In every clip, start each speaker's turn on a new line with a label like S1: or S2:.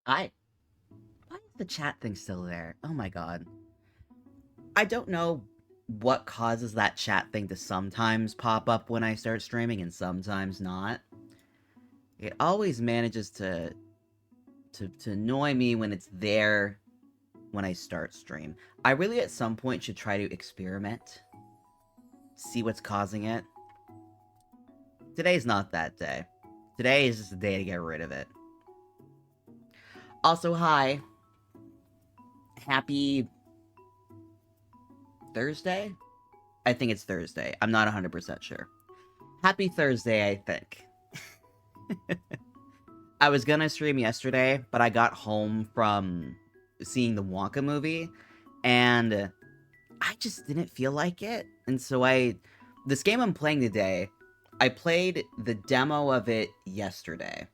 S1: Why is the chat thing still there? Oh my god. I don't know what causes that chat thing to sometimes pop up when I start streaming and sometimes not. It always manages to annoy me when it's there when I start stream. I really at some point should try to experiment. See what's causing it. Today's not that day. Today is just a day to get rid of it. Also, hi. Happy Thursday? I think it's Thursday. I'm not 100% sure. Happy Thursday, I think. I was gonna stream yesterday, but I got home from seeing the Wonka movie, and I just didn't feel like it. And so this game I'm playing today, I played the demo of it yesterday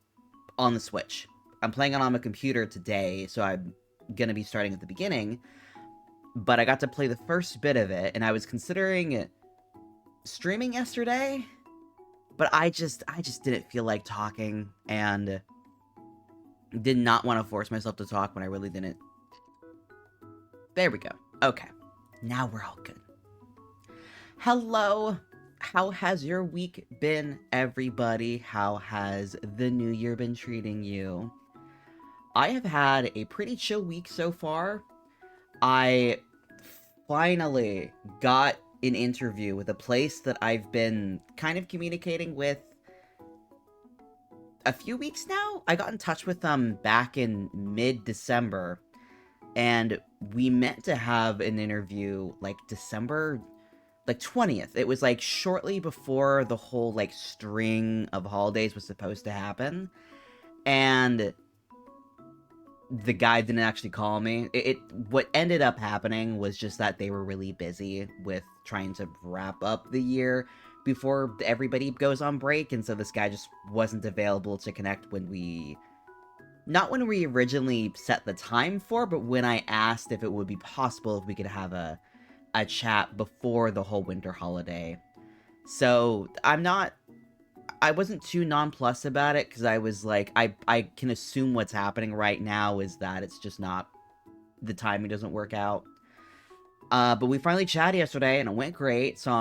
S1: on the Switch. I'm playing it on my computer today, so I'm gonna be starting at the beginning. But I got to play the first bit of it, and I was considering streaming yesterday, but I just didn't feel like talking, and did not want to force myself to talk when I really didn't. There we go. Okay. Now we're all good. Hello. How has your week been, everybody? How has the new year been treating you? I have had a pretty chill week so far. I finally got an interview with a place that I've been kind of communicating with a few weeks now. I got in touch with them back in mid-December, and we meant to have an interview like December 20th. It was like shortly before the whole like string of holidays was supposed to happen, and the guy didn't actually call me. What ended up happening was just that they were really busy with trying to wrap up the year before everybody goes on break, and so this guy just wasn't available to connect not when we originally set the time for, but when I asked if it would be possible if we could have a chat before the whole winter holiday. So I wasn't too nonplussed about it, because I was like, I can assume what's happening right now is that it's just not, the timing doesn't work out. But we finally chatted yesterday, and it went great, so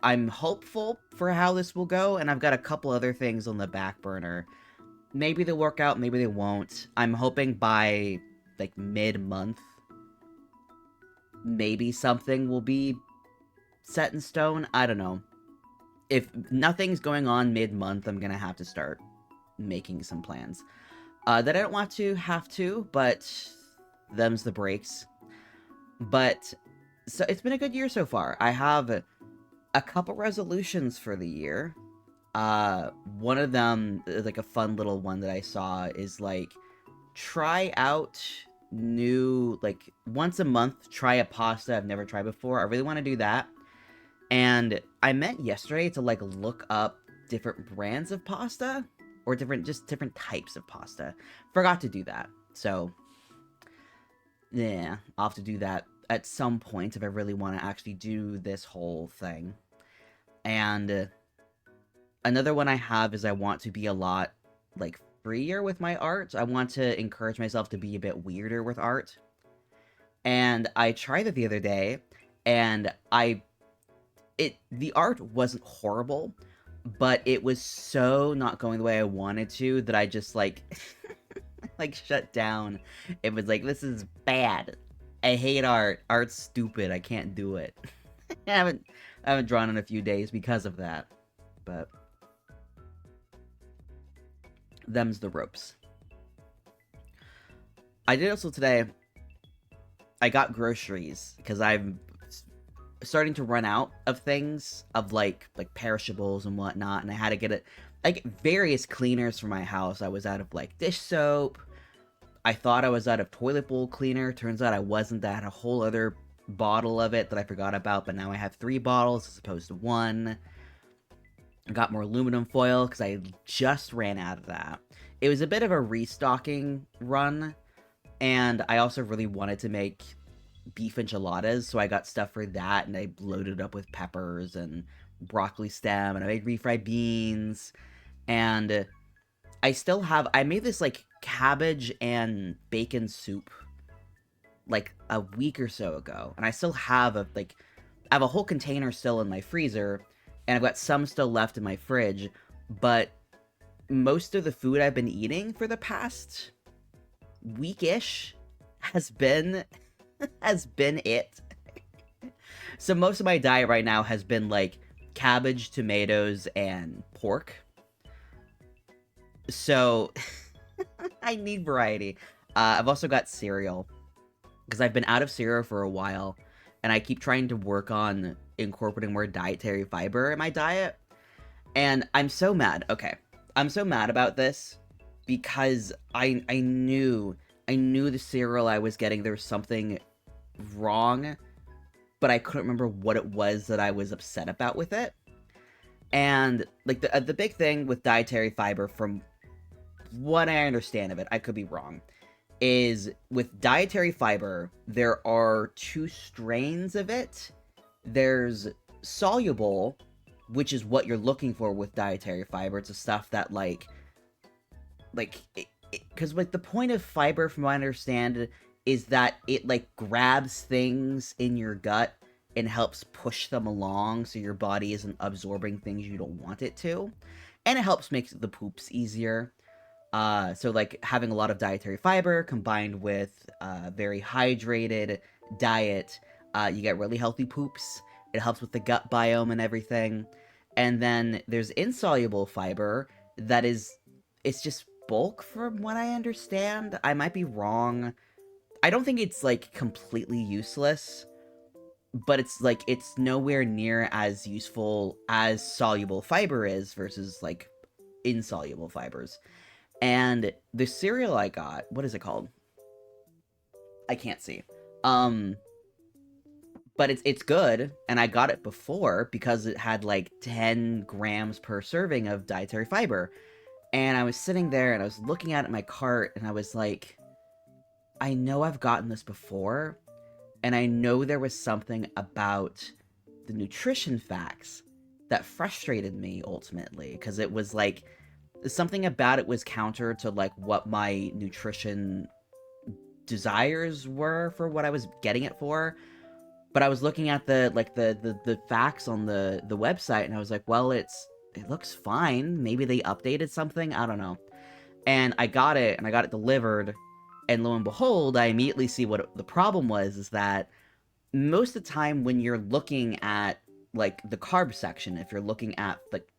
S1: I'm hopeful for how this will go, and I've got a couple other things on the back burner. Maybe they'll work out, maybe they won't. I'm hoping by, like, mid-month, maybe something will be set in stone. I don't know. If nothing's going on mid-month, I'm gonna have to start making some plans. That I don't want to have to, but them's the breaks. But, so it's been a good year so far. I have a couple resolutions for the year. One of them, like a fun little one that I saw, is like, try out new, like, once a month, try a pasta I've never tried before. I really want to do that. And I meant yesterday to, like, look up different brands of pasta, or just different types of pasta. Forgot to do that. So, yeah, I'll have to do that at some point if I really want to actually do this whole thing. And another one I have is I want to be a lot, like, freer with my art. I want to encourage myself to be a bit weirder with art. And I tried it the other day, and the art wasn't horrible, but it was so not going the way I wanted to that I just, like, like, shut down. It was like, this is bad. I hate art. Art's stupid. I can't do it. I haven't drawn in a few days because of that. But them's the ropes. I did also today, I got groceries, because I'm starting to run out of things, of like perishables and whatnot, and I had to get various cleaners for my house. I was out of like dish soap. I thought I was out of toilet bowl cleaner. Turns out I wasn't. I had a whole other bottle of it that I forgot about, but now I have 3 bottles as opposed to 1. I got more aluminum foil because I just ran out of that. It was a bit of a restocking run, and I also really wanted to make beef enchiladas, so I got stuff for that, and I loaded up with peppers and broccoli stem, and I made refried beans, and I made this like cabbage and bacon soup like a week or so ago, and I still have I have a whole container still in my freezer, and I've got some still left in my fridge, but most of the food I've been eating for the past week-ish has been it. So most of my diet right now has been like cabbage, tomatoes, and pork. So I need variety. I've also got cereal because I've been out of cereal for a while, and I keep trying to work on incorporating more dietary fiber in my diet. And I'm so mad. Okay, I'm so mad about this because I knew the cereal I was getting, there was something wrong, but I couldn't remember what it was that I was upset about with it. And like the big thing with dietary fiber, from what I understand of it, I could be wrong, is with dietary fiber, there are two strains of it. There's soluble, which is what you're looking for with dietary fiber. It's the stuff that because like the point of fiber, from what I understand, is that it like grabs things in your gut and helps push them along so your body isn't absorbing things you don't want it to, and it helps make the poops easier. So like having a lot of dietary fiber combined with very hydrated diet, you get really healthy poops. It helps with the gut biome and everything. And then there's insoluble fiber that is, it's just bulk from what I understand. I might be wrong. I don't think it's like completely useless, but it's like it's nowhere near as useful as soluble fiber is versus like insoluble fibers. And the cereal I got, what is it called? I can't see. But it's good, and I got it before because it had like 10 grams per serving of dietary fiber. And I was sitting there and I was looking at it in my cart, and I was like, I know I've gotten this before, and I know there was something about the nutrition facts that frustrated me ultimately, because it was like something about it was counter to like what my nutrition desires were for what I was getting it for. But I was looking at the facts on the website, and I was like, well, it looks fine. Maybe they updated something. I don't know. And I got it, and I got it delivered, and lo and behold, I immediately see what the problem was, is that most of the time when you're looking at like the carb section, if you're looking at like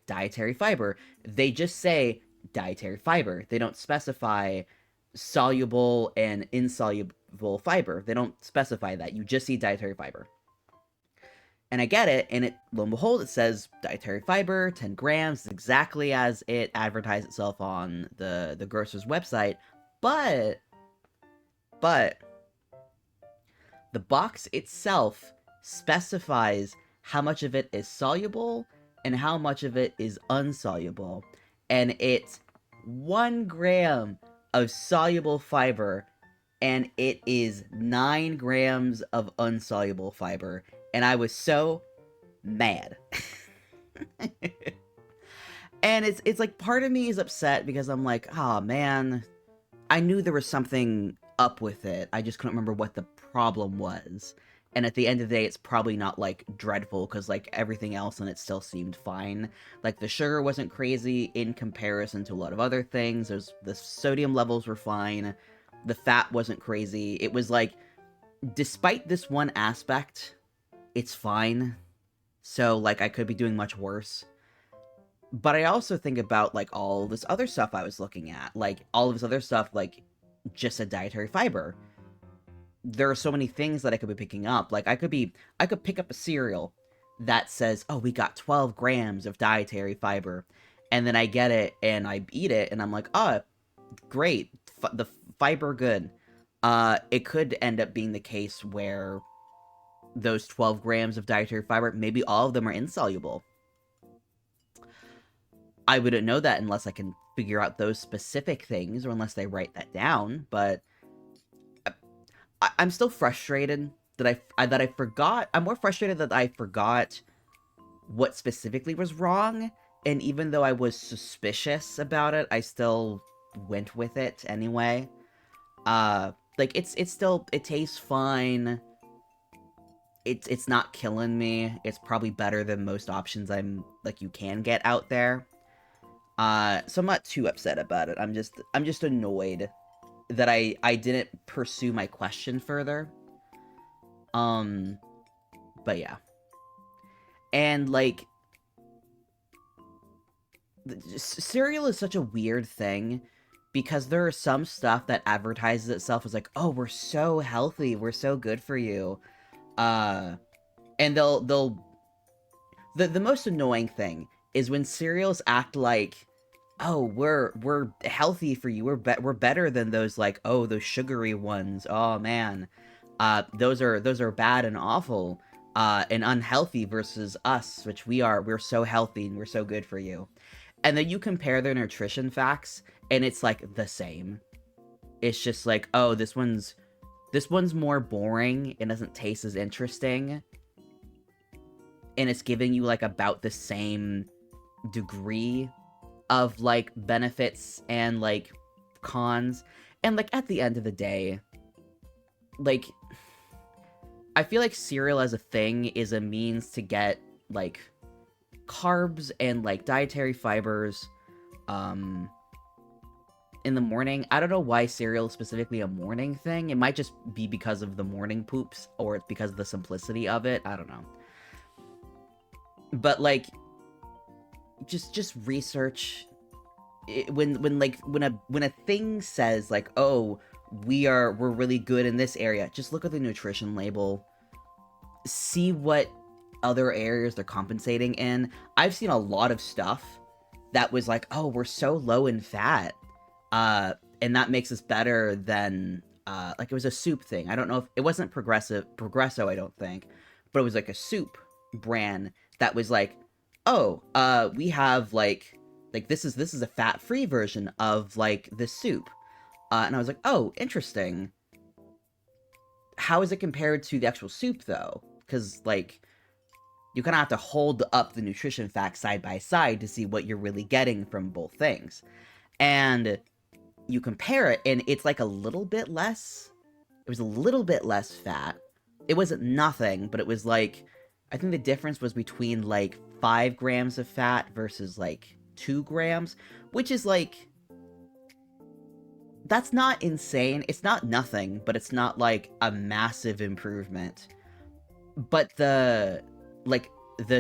S1: dietary fiber, they just say dietary fiber. They don't specify soluble and insoluble fiber. They don't specify that. You just see dietary fiber. And I get it, and it, lo and behold, it says dietary fiber, 10 grams, exactly as it advertised itself on the grocer's website. But the box itself specifies how much of it is soluble and how much of it is unsoluble. And it's 1 gram of soluble fiber, and it is 9 grams of unsoluble fiber. And I was so mad. And it's like part of me is upset because I'm like, oh man, I knew there was something up with it. I just couldn't remember what the problem was. And at the end of the day, it's probably not like dreadful, because like everything else in it still seemed fine. Like the sugar wasn't crazy in comparison to a lot of other things. The sodium levels were fine. The fat wasn't crazy. It was like, despite this one aspect, it's fine. So like I could be doing much worse. But I also think about like all this other stuff I was looking at, like all of this other stuff, like just a dietary fiber. There are so many things that I could be picking up. Like I could pick up a cereal that says, oh, we got 12 grams of dietary fiber. And then I get it and I eat it and I'm like, oh, great. The fiber good. It could end up being the case where those 12 grams of dietary fiber, maybe all of them are insoluble. I wouldn't know that unless I can figure out those specific things, or unless they write that down. But I'm still frustrated that I forgot. I'm more frustrated that I forgot what specifically was wrong. And even though I was suspicious about it, I still went with it anyway. Like, it's still, it tastes fine. It's not killing me. It's probably better than most options you can get out there. So I'm not too upset about it. I'm just annoyed that I didn't pursue my question further. But yeah. And, like, cereal is such a weird thing because there are some stuff that advertises itself as like, oh, we're so healthy, we're so good for you. And the most annoying thing is when cereals act like, oh, we're healthy for you, we're better than those, like, oh, those sugary ones, oh man, those are bad and awful, and unhealthy versus us, which we're so healthy and we're so good for you. And then you compare their nutrition facts, and it's like the same. It's just like, oh, this one's more boring and doesn't taste as interesting, and it's giving you like about the same degree of like benefits and like cons. And like at the end of the day, like, I feel like cereal as a thing is a means to get like carbs and like dietary fibers in the morning. I don't know why cereal is specifically a morning thing. It might just be because of the morning poops, or it's because of the simplicity of it. I don't know. But like, just research it, when a thing says like, oh, we're really good in this area, just look at the nutrition label, see what other areas they're compensating in. I've seen a lot of stuff that was like, oh, we're so low in fat, and that makes us better than like, it was a soup thing. I don't know if it wasn't Progresso, I don't think, but it was like a soup brand that was like, oh, we have like this is a fat-free version of like this soup, and I was like, oh, interesting. How is it compared to the actual soup though? Because like, you kind of have to hold up the nutrition facts side by side to see what you're really getting from both things. And you compare it, and it's like a little bit less. It was a little bit less fat. It wasn't nothing, but it was like, I think the difference was between like 5 grams of fat versus like 2 grams, which is like, that's not insane. It's not nothing, but it's not like a massive improvement. But the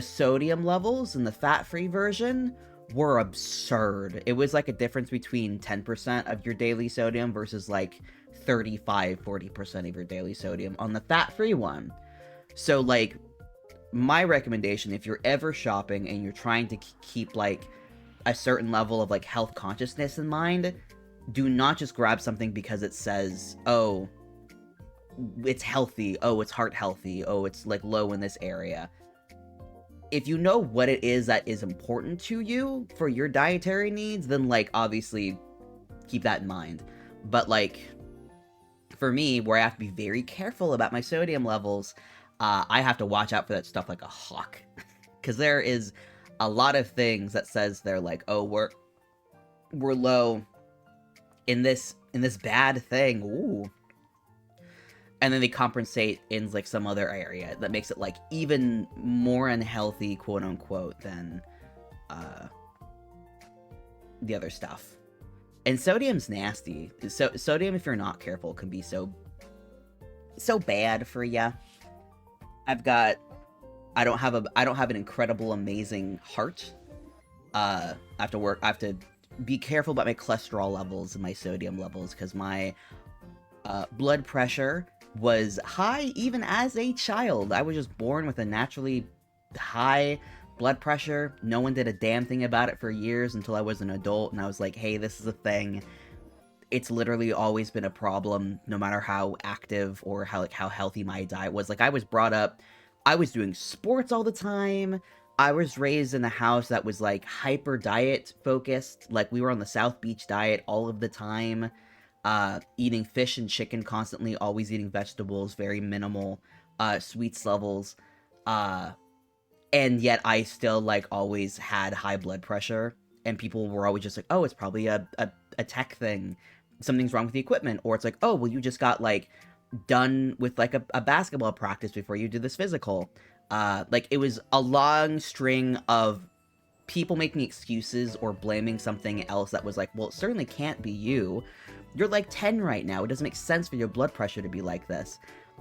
S1: sodium levels in the fat-free version were absurd. It was like a difference between 10% of your daily sodium versus like 35-40% of your daily sodium on the fat-free one. So like, my recommendation, if you're ever shopping and you're trying to keep like a certain level of like health consciousness in mind, do not just grab something because it says, oh, it's healthy, oh, it's heart healthy, oh, it's like low in this area. If you know what it is that is important to you for your dietary needs, then like, obviously keep that in mind. But like, for me, where I have to be very careful about my sodium levels, I have to watch out for that stuff like a hawk. Because there is a lot of things that says they're like, oh, we're low in this bad thing, ooh, and then they compensate in like some other area that makes it like even more unhealthy, quote unquote, than the other stuff. And sodium's nasty. So sodium, if you're not careful, can be so bad for you. I don't have an incredible, amazing heart. I have to be careful about my cholesterol levels and my sodium levels, because my blood pressure was high even as a child. I was just born with a naturally high blood pressure. No one did a damn thing about it for years until I was an adult, and I was like, hey, this is a thing. It's literally always been a problem, no matter how active or how healthy my diet was. Like, I was brought up, I was doing sports all the time. I was raised in a house that was like hyper diet focused. Like, we were on the South Beach diet all of the time. Eating fish and chicken constantly, always eating vegetables, very minimal sweets levels, and yet I still like always had high blood pressure, and people were always just like, oh, it's probably a a tech thing, something's wrong with the equipment, or it's like, oh, well, you just got like done with like a basketball practice before you did this physical. Like it was a long string of people making excuses or blaming something else that was like, well, it certainly can't be you. You're like 10 right now. It doesn't make sense for your blood pressure to be like this.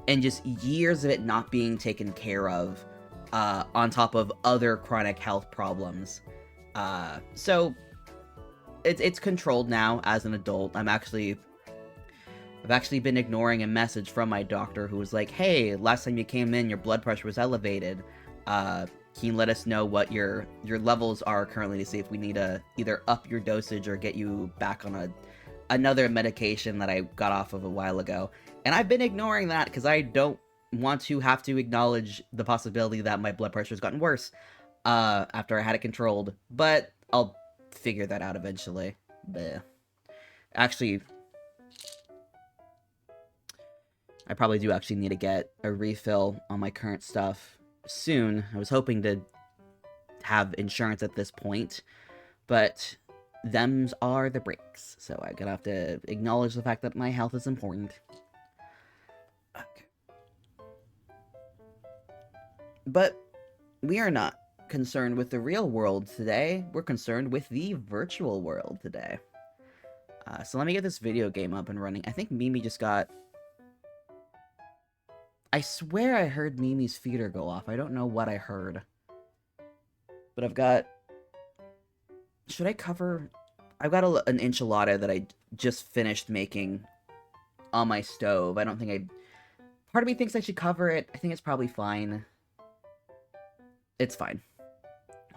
S1: And just years of it not being taken care of, on top of other chronic health problems. So it's controlled now as an adult. I've actually been ignoring a message from my doctor who was like, hey, last time you came in, your blood pressure was elevated. Can you let us know what your levels are currently to see if we need to either up your dosage or get you back on another medication that I got off of a while ago. And I've been ignoring that because I don't want to have to acknowledge the possibility that my blood pressure has gotten worse after I had it controlled. But I'll figure that out eventually. Bleh. Actually, I probably do actually need to get a refill on my current stuff soon. I was hoping to have insurance at this point, but thems are the breaks. So I'm gonna have to acknowledge the fact that my health is important. Okay. But we are not concerned with the real world today. We're concerned with the virtual world today. So let me get this video game up and running. I think Mimi just got... I swear I heard Mimi's feeder go off. I don't know what I heard. But I've got... Should I cover... I've got an enchilada that I just finished making on my stove. I don't think I... Part of me thinks I should cover it. I think it's probably fine. It's fine.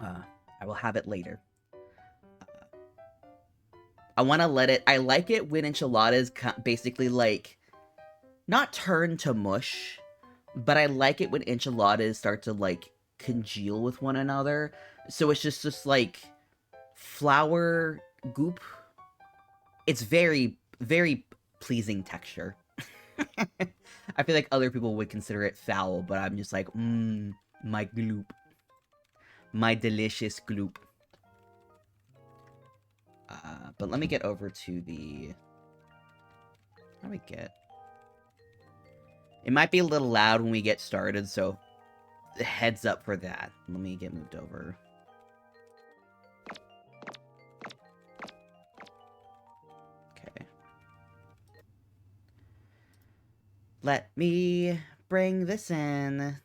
S1: I will have it later. I want to let it... I like it when enchiladas basically, like... Not turn to mush, but I like it when enchiladas start to, like, congeal with one another. So it's just like, flour goop. It's very, very pleasing texture. I feel like other people would consider it foul, but I'm just like, my gloop. My delicious gloop. But let me get over to the... How do we get... It might be a little loud when we get started, so heads up for that. Let me get moved over. Okay. Let me bring this in.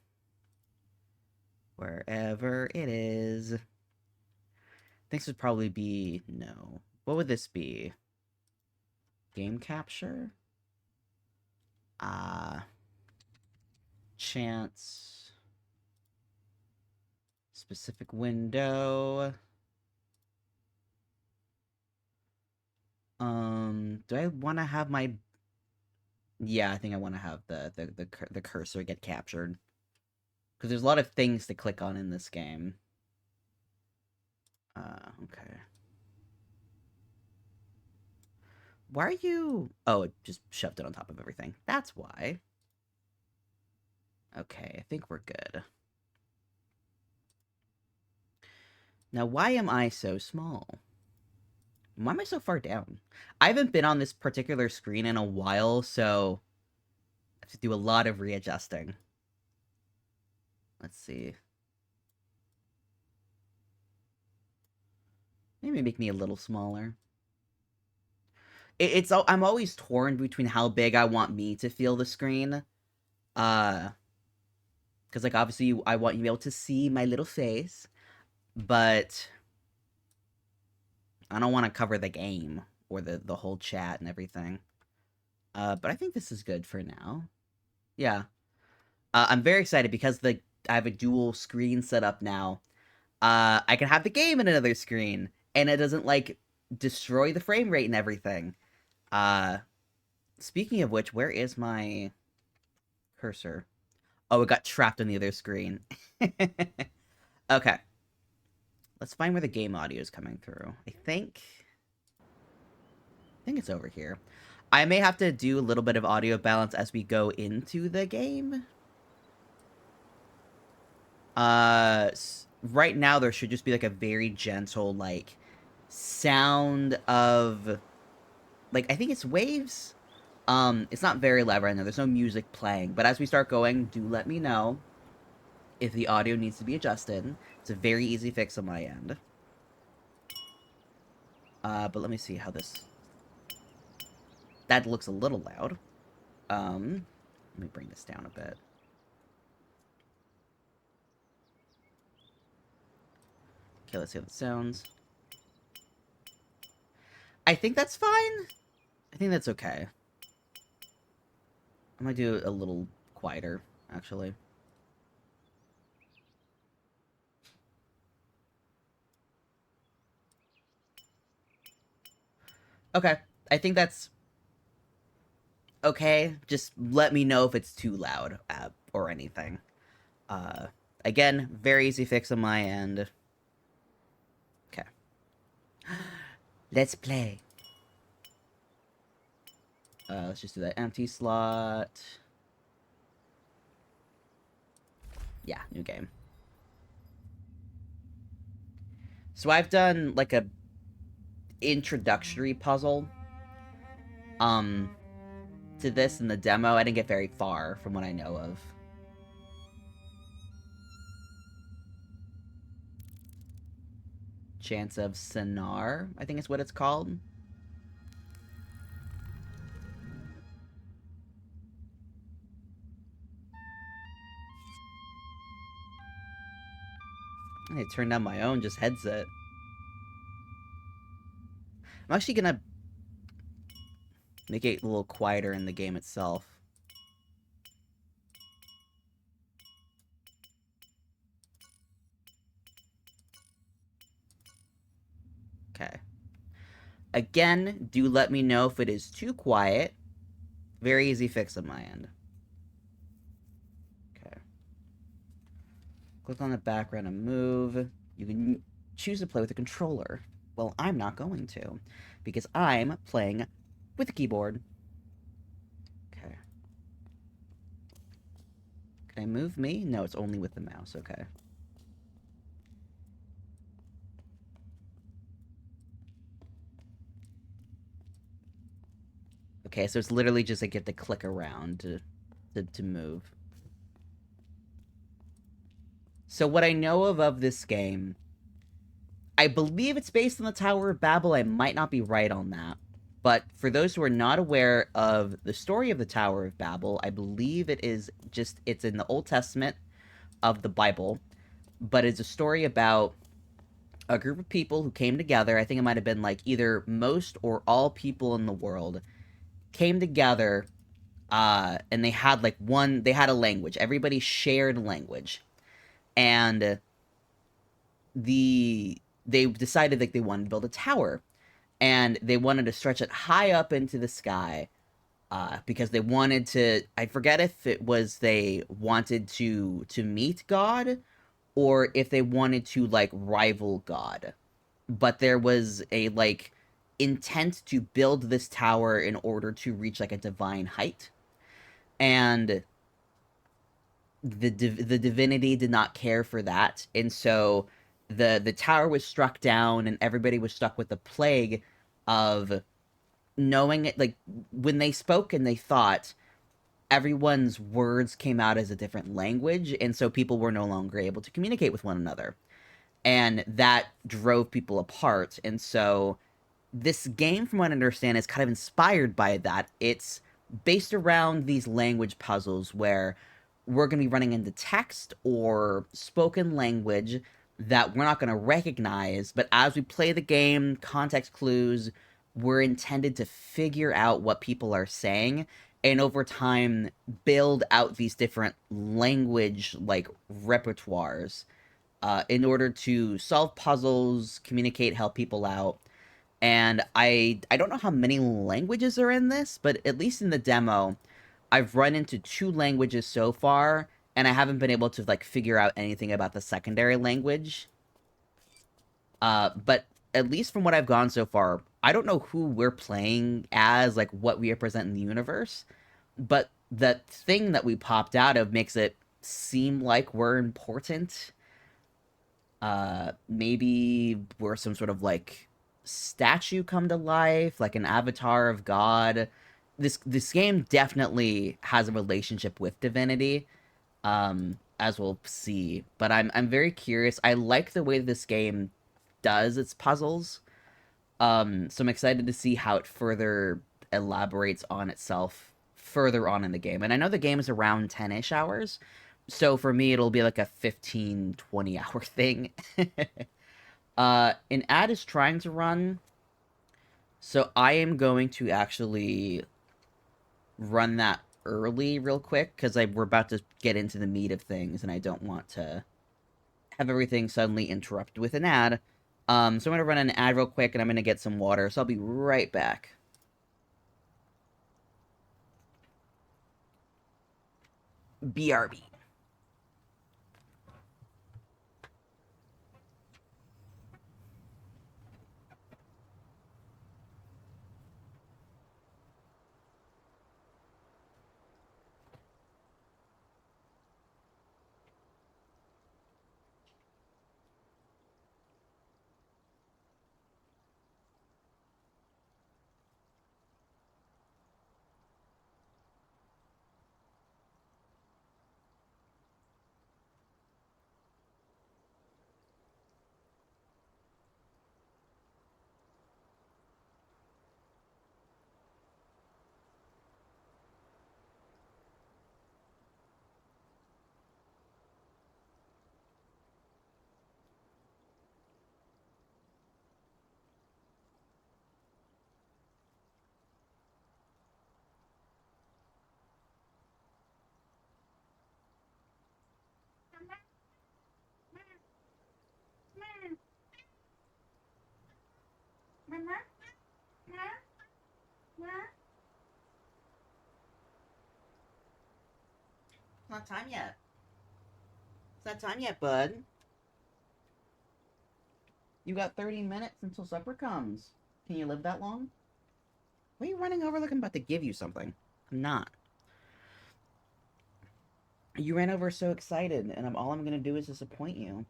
S1: Wherever it is. This would probably be... No. What would this be? Game capture? Chance. Specific window. Do I want to have my... Yeah, I think I want to have the cursor get captured. Because there's a lot of things to click on in this game. Okay. Why are you... Oh, it just shoved it on top of everything. That's why. Okay, I think we're good. Now, why am I so small? Why am I so far down? I haven't been on this particular screen in a while, so I have to do a lot of readjusting. Let's see. Maybe make me a little smaller. I'm always torn between how big I want me to feel the screen. Because, like, obviously, I want you to be able to see my little face. But I don't want to cover the game or the whole chat and everything. But I think this is good for now. Yeah. I'm very excited because I have a dual screen set up now. I can have the game in another screen, and it doesn't, like, destroy the frame rate and everything. Speaking of which, where is my cursor? Oh, it got trapped on the other screen. Okay. Let's find where the game audio is coming through. I think it's over here. I may have to do a little bit of audio balance as we go into the game. Right now there should just be like a very gentle, like, sound of like, I think it's waves. It's not very loud right now. There's no music playing. But as we start going, do let me know if the audio needs to be adjusted. It's a very easy fix on my end. But let me see how this... That looks a little loud. Let me bring this down a bit. Okay, let's see how that sounds. I think that's fine. I think that's okay. I might do it a little quieter, actually. Okay, I think that's okay. Just let me know if it's too loud or anything. Uh, Again, very easy fix on my end. Okay. Let's play. Let's just do that empty slot. Yeah, new game. So I've done like a introductory puzzle to this in the demo. I didn't get very far from what I know of. Chants of Sennaar, I think is what it's called. I turned down my own just headset. I'm actually gonna make it a little quieter in the game itself. Okay. Again, do let me know if it is too quiet. Very easy fix on my end. Okay. Click on the background and move. You can choose to play with the controller. Well, I'm not going to, because I'm playing with the keyboard. Okay. Can I move me? No, it's only with the mouse. Okay. Okay, so it's literally just like you have to click around to move. So what I know of this game, I believe it's based on the Tower of Babel. I might not be right on that. But for those who are not aware of the story of the Tower of Babel, I believe it's in the Old Testament of the Bible, but it's a story about a group of people who came together. I think it might have been like either most or all people in the world came together, and they had a language. Everybody shared language. And they decided that they wanted to build a tower, and they wanted to stretch it high up into the sky, because they wanted to, I forget if it was they wanted to meet God, or if they wanted to like rival God. But there was a like intent to build this tower in order to reach like a divine height. And the divinity did not care for that, and so the tower was struck down, and everybody was stuck with the plague of knowing it. Like, when they spoke and they thought, everyone's words came out as a different language, and so people were no longer able to communicate with one another, and that drove people apart. And so this game, from what I understand, is kind of inspired by that. It's based around these language puzzles where we're going to be running into text or spoken language that we're not going to recognize, but as we play the game, context clues, we're intended to figure out what people are saying, and over time build out these different language like repertoires, in order to solve puzzles, communicate, help people out. And I don't know how many languages are in this, but at least in the demo, I've run into 2 languages so far, and I haven't been able to like figure out anything about the secondary language. But at least from what I've gone so far, I don't know who we're playing as, like what we represent in the universe, but the thing that we popped out of makes it seem like we're important. Maybe we're some sort of like statue come to life, like an avatar of God. This game definitely has a relationship with divinity, as we'll see. But I'm very curious. I like the way this game does its puzzles. So I'm excited to see how it further elaborates on itself further on in the game. And I know the game is around 10-ish hours. So for me, it'll be like a 15, 20 hour thing. An ad is trying to run. So I am going to actually run that early real quick because we're about to get into the meat of things and I don't want to have everything suddenly interrupted with an ad. So I'm going to run an ad real quick and I'm going to get some water. So I'll be right back. BRB. It's not time yet. It's not time yet, bud. You got 30 minutes until supper comes. Can you live that long? Why are you running over like I'm about to give you something? I'm not. You ran over so excited, and all I'm gonna do is disappoint you.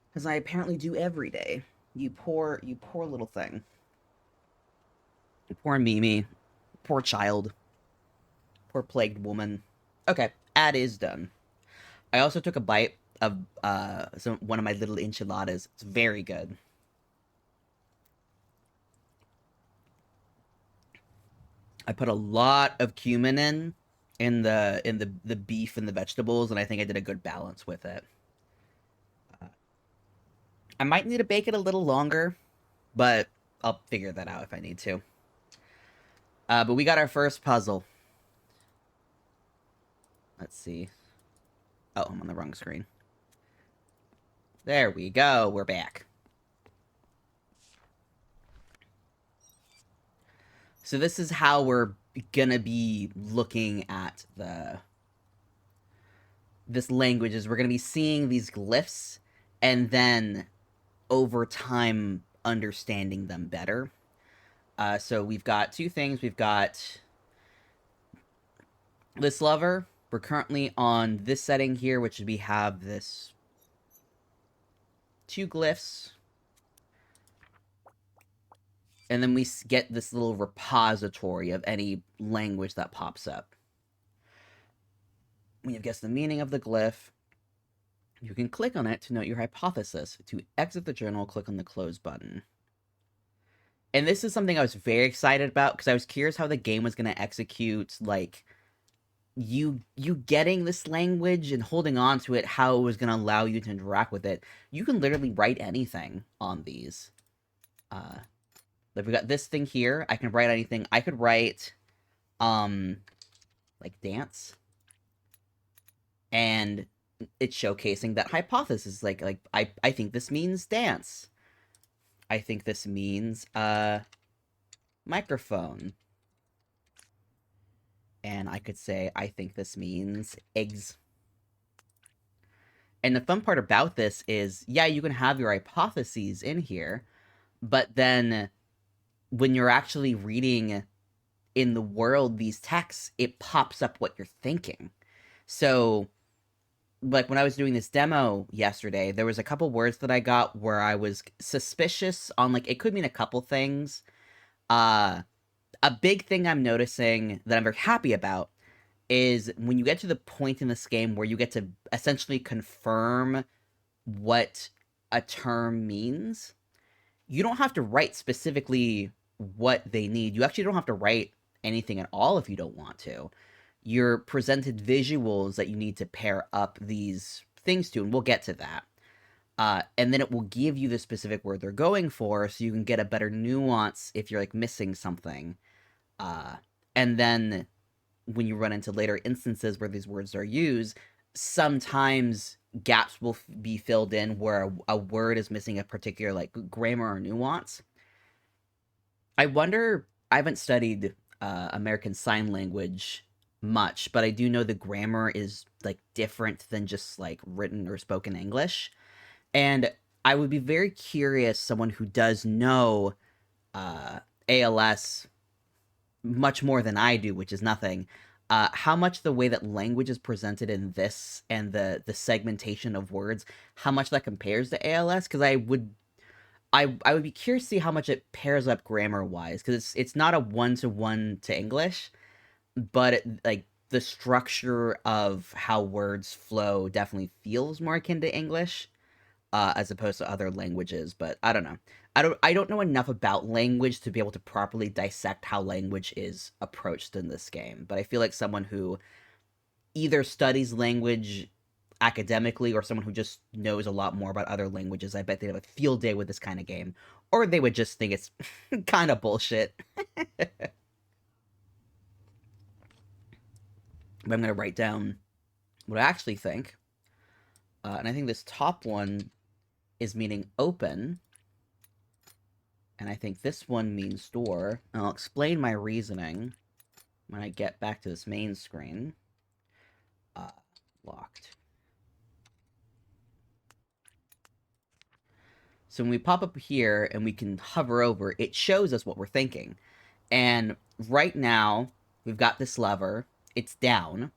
S1: Because I apparently do every day. You poor little thing. Poor Mimi. Poor child. Poor plagued woman. Okay, ad is done. I also took a bite of one of my little enchiladas. It's very good. I put a lot of cumin in the beef and the vegetables, and I think I did a good balance with it. I might need to bake it a little longer, but I'll figure that out if I need to. But we got our first puzzle. Let's see. Oh, I'm on the wrong screen. There we go. We're back. So this is how we're gonna be looking at this language. Is we're gonna be seeing these glyphs, and then over time understanding them better. So we've got two things. We've got this lever. We're currently on this setting here, which we have this two glyphs. And then we get this little repository of any language that pops up. When you've guessed the meaning of the glyph, you can click on it to note your hypothesis. To exit the journal, click on the close button. And this is something I was very excited about because I was curious how the game was going to execute, like, you getting this language and holding on to it, how it was going to allow you to interact with it. You can literally write anything on these. Like we got this thing here. I can write anything. I could write, like dance, and it's showcasing that hypothesis. Like I think this means dance. I think this means microphone. And I could say I think this means eggs. And the fun part about this is, yeah, you can have your hypotheses in here, but then when you're actually reading in the world these texts, it pops up what you're thinking. So like when I was doing this demo yesterday, there was a couple words that I got where I was suspicious on, like, it could mean a couple things. Uh, a big thing I'm noticing that I'm very happy about is when you get to the point in this game where you get to essentially confirm what a term means, you don't have to write specifically what they need. You actually don't have to write anything at all if you don't want to. You're presented visuals that you need to pair up these things to, and we'll get to that. And then it will give you the specific word they're going for, so you can get a better nuance if you're like missing something. And then when you run into later instances where these words are used, sometimes gaps will be filled in where a word is missing a particular like grammar or nuance. I wonder, I haven't studied American Sign Language much, but I do know the grammar is like different than just like written or spoken English. And I would be very curious, someone who does know ALS much more than I do, which is nothing, how much the way that language is presented in this and the segmentation of words, how much that compares to ALS, because I would be curious to see how much it pairs up grammar wise, because it's not a one-to-one to English, but like the structure of how words flow definitely feels more akin to English, as opposed to other languages. But I don't know. I don't know enough about language to be able to properly dissect how language is approached in this game. But I feel like someone who either studies language academically or someone who just knows a lot more about other languages, I bet they'd have a field day with this kind of game. Or they would just think it's kind of bullshit. But I'm going to write down what I actually think. And I think this top one is meaning open. And I think this one means door. And I'll explain my reasoning when I get back to this main screen. Locked. So when we pop up here and we can hover over, it shows us what we're thinking. And right now, we've got this lever. It's down.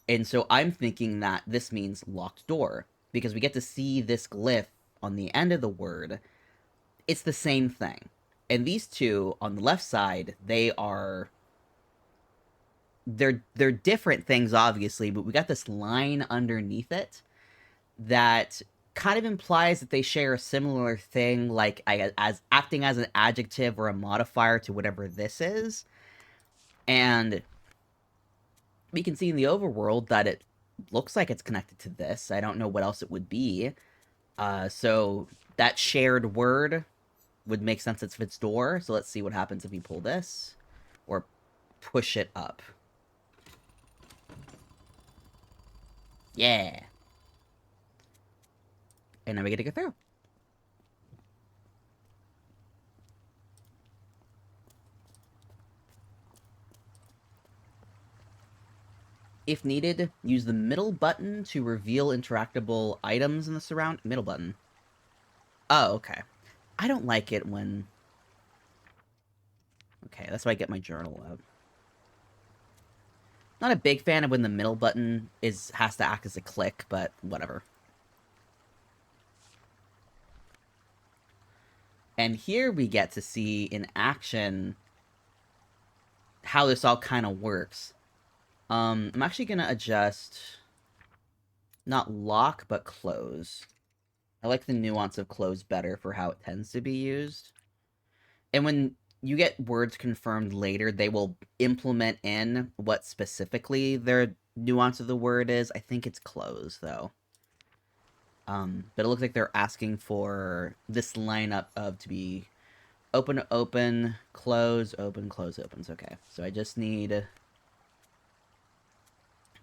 S1: And so I'm thinking that this means locked door, because we get to see this glyph on the end of the word. It's the same thing. And these two on the left side, they're different things, obviously, but we got this line underneath it that kind of implies that they share a similar thing, like as acting as an adjective or a modifier to whatever this is. And we can see in the overworld that it looks like it's connected to this. I don't know what else it would be. So that shared word would make sense if it's door. So let's see what happens if we pull this or push it up. Yeah. And now we get to go through. If needed, use the middle button to reveal interactable items in the surround. Middle button. Oh, okay. I don't like it when... Okay, that's why I get my journal out. Not a big fan of when the middle button has to act as a click, but whatever. And here we get to see in action how this all kind of works. I'm actually going to adjust, not lock, but close. I like the nuance of close better for how it tends to be used. And when you get words confirmed later, they will implement in what specifically their nuance of the word is. I think it's close, though. But it looks like they're asking for this lineup of to be open, open, close, open, close, opens. Okay, so I just need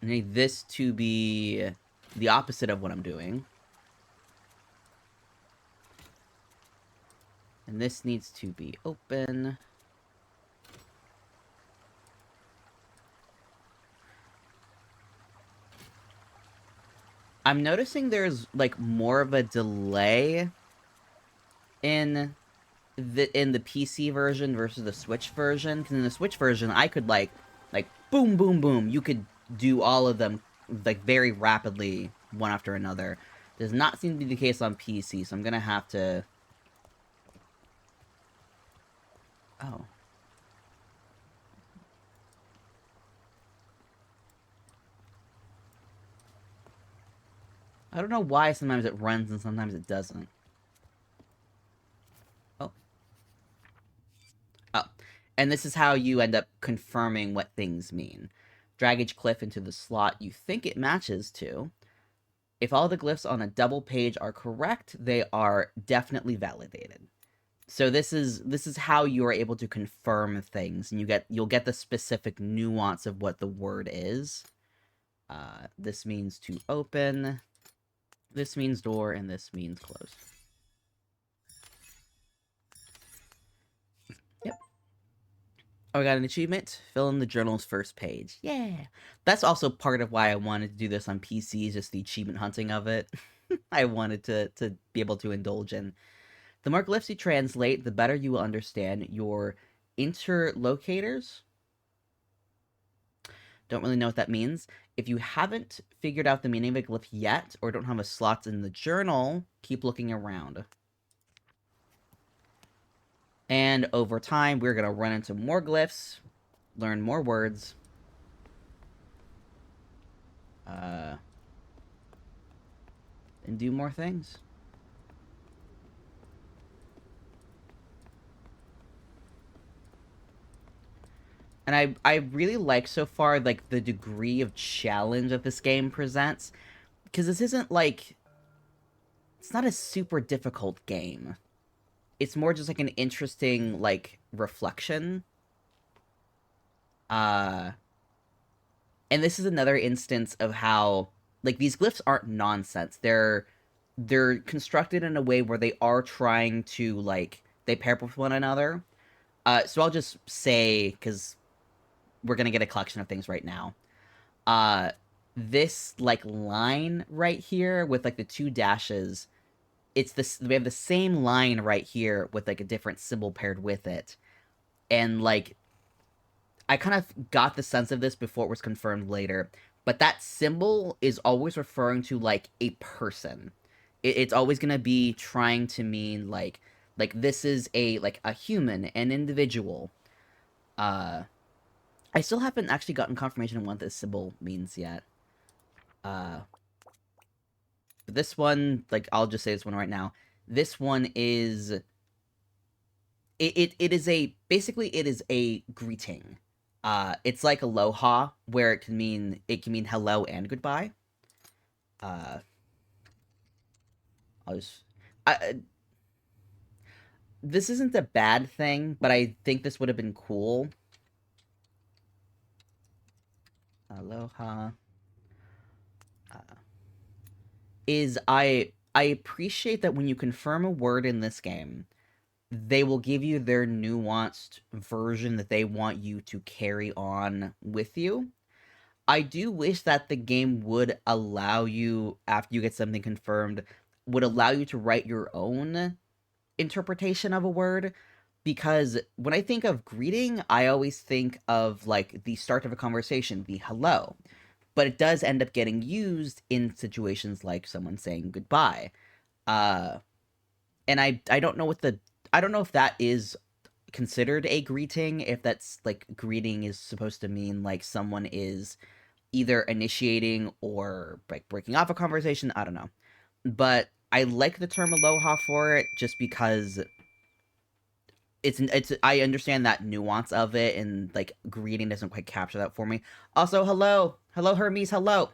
S1: this to be the opposite of what I'm doing. And this needs to be open. I'm noticing there's, like, more of a delay in the PC version versus the Switch version. Because in the Switch version, I could, like, boom, boom, boom. You could do all of them, like, very rapidly one after another. Does not seem to be the case on PC, so I'm gonna have to... Oh. I don't know why sometimes it runs and sometimes it doesn't. Oh. Oh. And this is how you end up confirming what things mean. Drag each glyph into the slot you think it matches to. If all the glyphs on a double page are correct, they are definitely validated. So this is how you are able to confirm things, and you'll get the specific nuance of what the word is. This means to open, this means door, and this means close. Yep. Oh, I got an achievement. Fill in the journal's first page. Yeah. That's also part of why I wanted to do this on PC, is just the achievement hunting of it. I wanted to be able to indulge in. The more glyphs you translate, the better you will understand your interlocators. Don't really know what that means. If you haven't figured out the meaning of a glyph yet, or don't have a slot in the journal, keep looking around. And over time, we're going to run into more glyphs, learn more words, and do more things. And I really like so far, like, the degree of challenge that this game presents. Because this isn't, like... It's not a super difficult game. It's more just, like, an interesting, like, reflection. And this is another instance of how, like, these glyphs aren't nonsense. They're constructed in a way where they are trying to, like, they pair with one another. So I'll just say, because we're gonna get a collection of things right now. This, like, line right here with, like, the two dashes, it's this, we have the same line right here with, like, a different symbol paired with it. And, like, I kind of got the sense of this before it was confirmed later, but that symbol is always referring to, like, a person. It's always gonna be trying to mean, like this is like, a human, an individual. I still haven't actually gotten confirmation on what this symbol means yet. But this one, like, I'll just say this one right now. This one is... It is a... Basically, it is a greeting. It's like aloha, where it can mean hello and goodbye. I'll just... this isn't a bad thing, but I think this would have been cool. Aloha. Is I appreciate that when you confirm a word in this game, they will give you their nuanced version that they want you to carry on with you. I do wish that the game would allow you, after you get something confirmed, would allow you to write your own interpretation of a word. Because when I think of greeting, I always think of, like, the start of a conversation, the hello. But it does end up getting used in situations like someone saying goodbye. And I don't know what the... I don't know if that is considered a greeting, if that's, like, greeting is supposed to mean, like, someone is either initiating or, like, breaking off a conversation. I don't know. But I like the term aloha for it, just because it's I understand that nuance of it, and, like, greeting doesn't quite capture that for me. Also, hello Hermes, hello,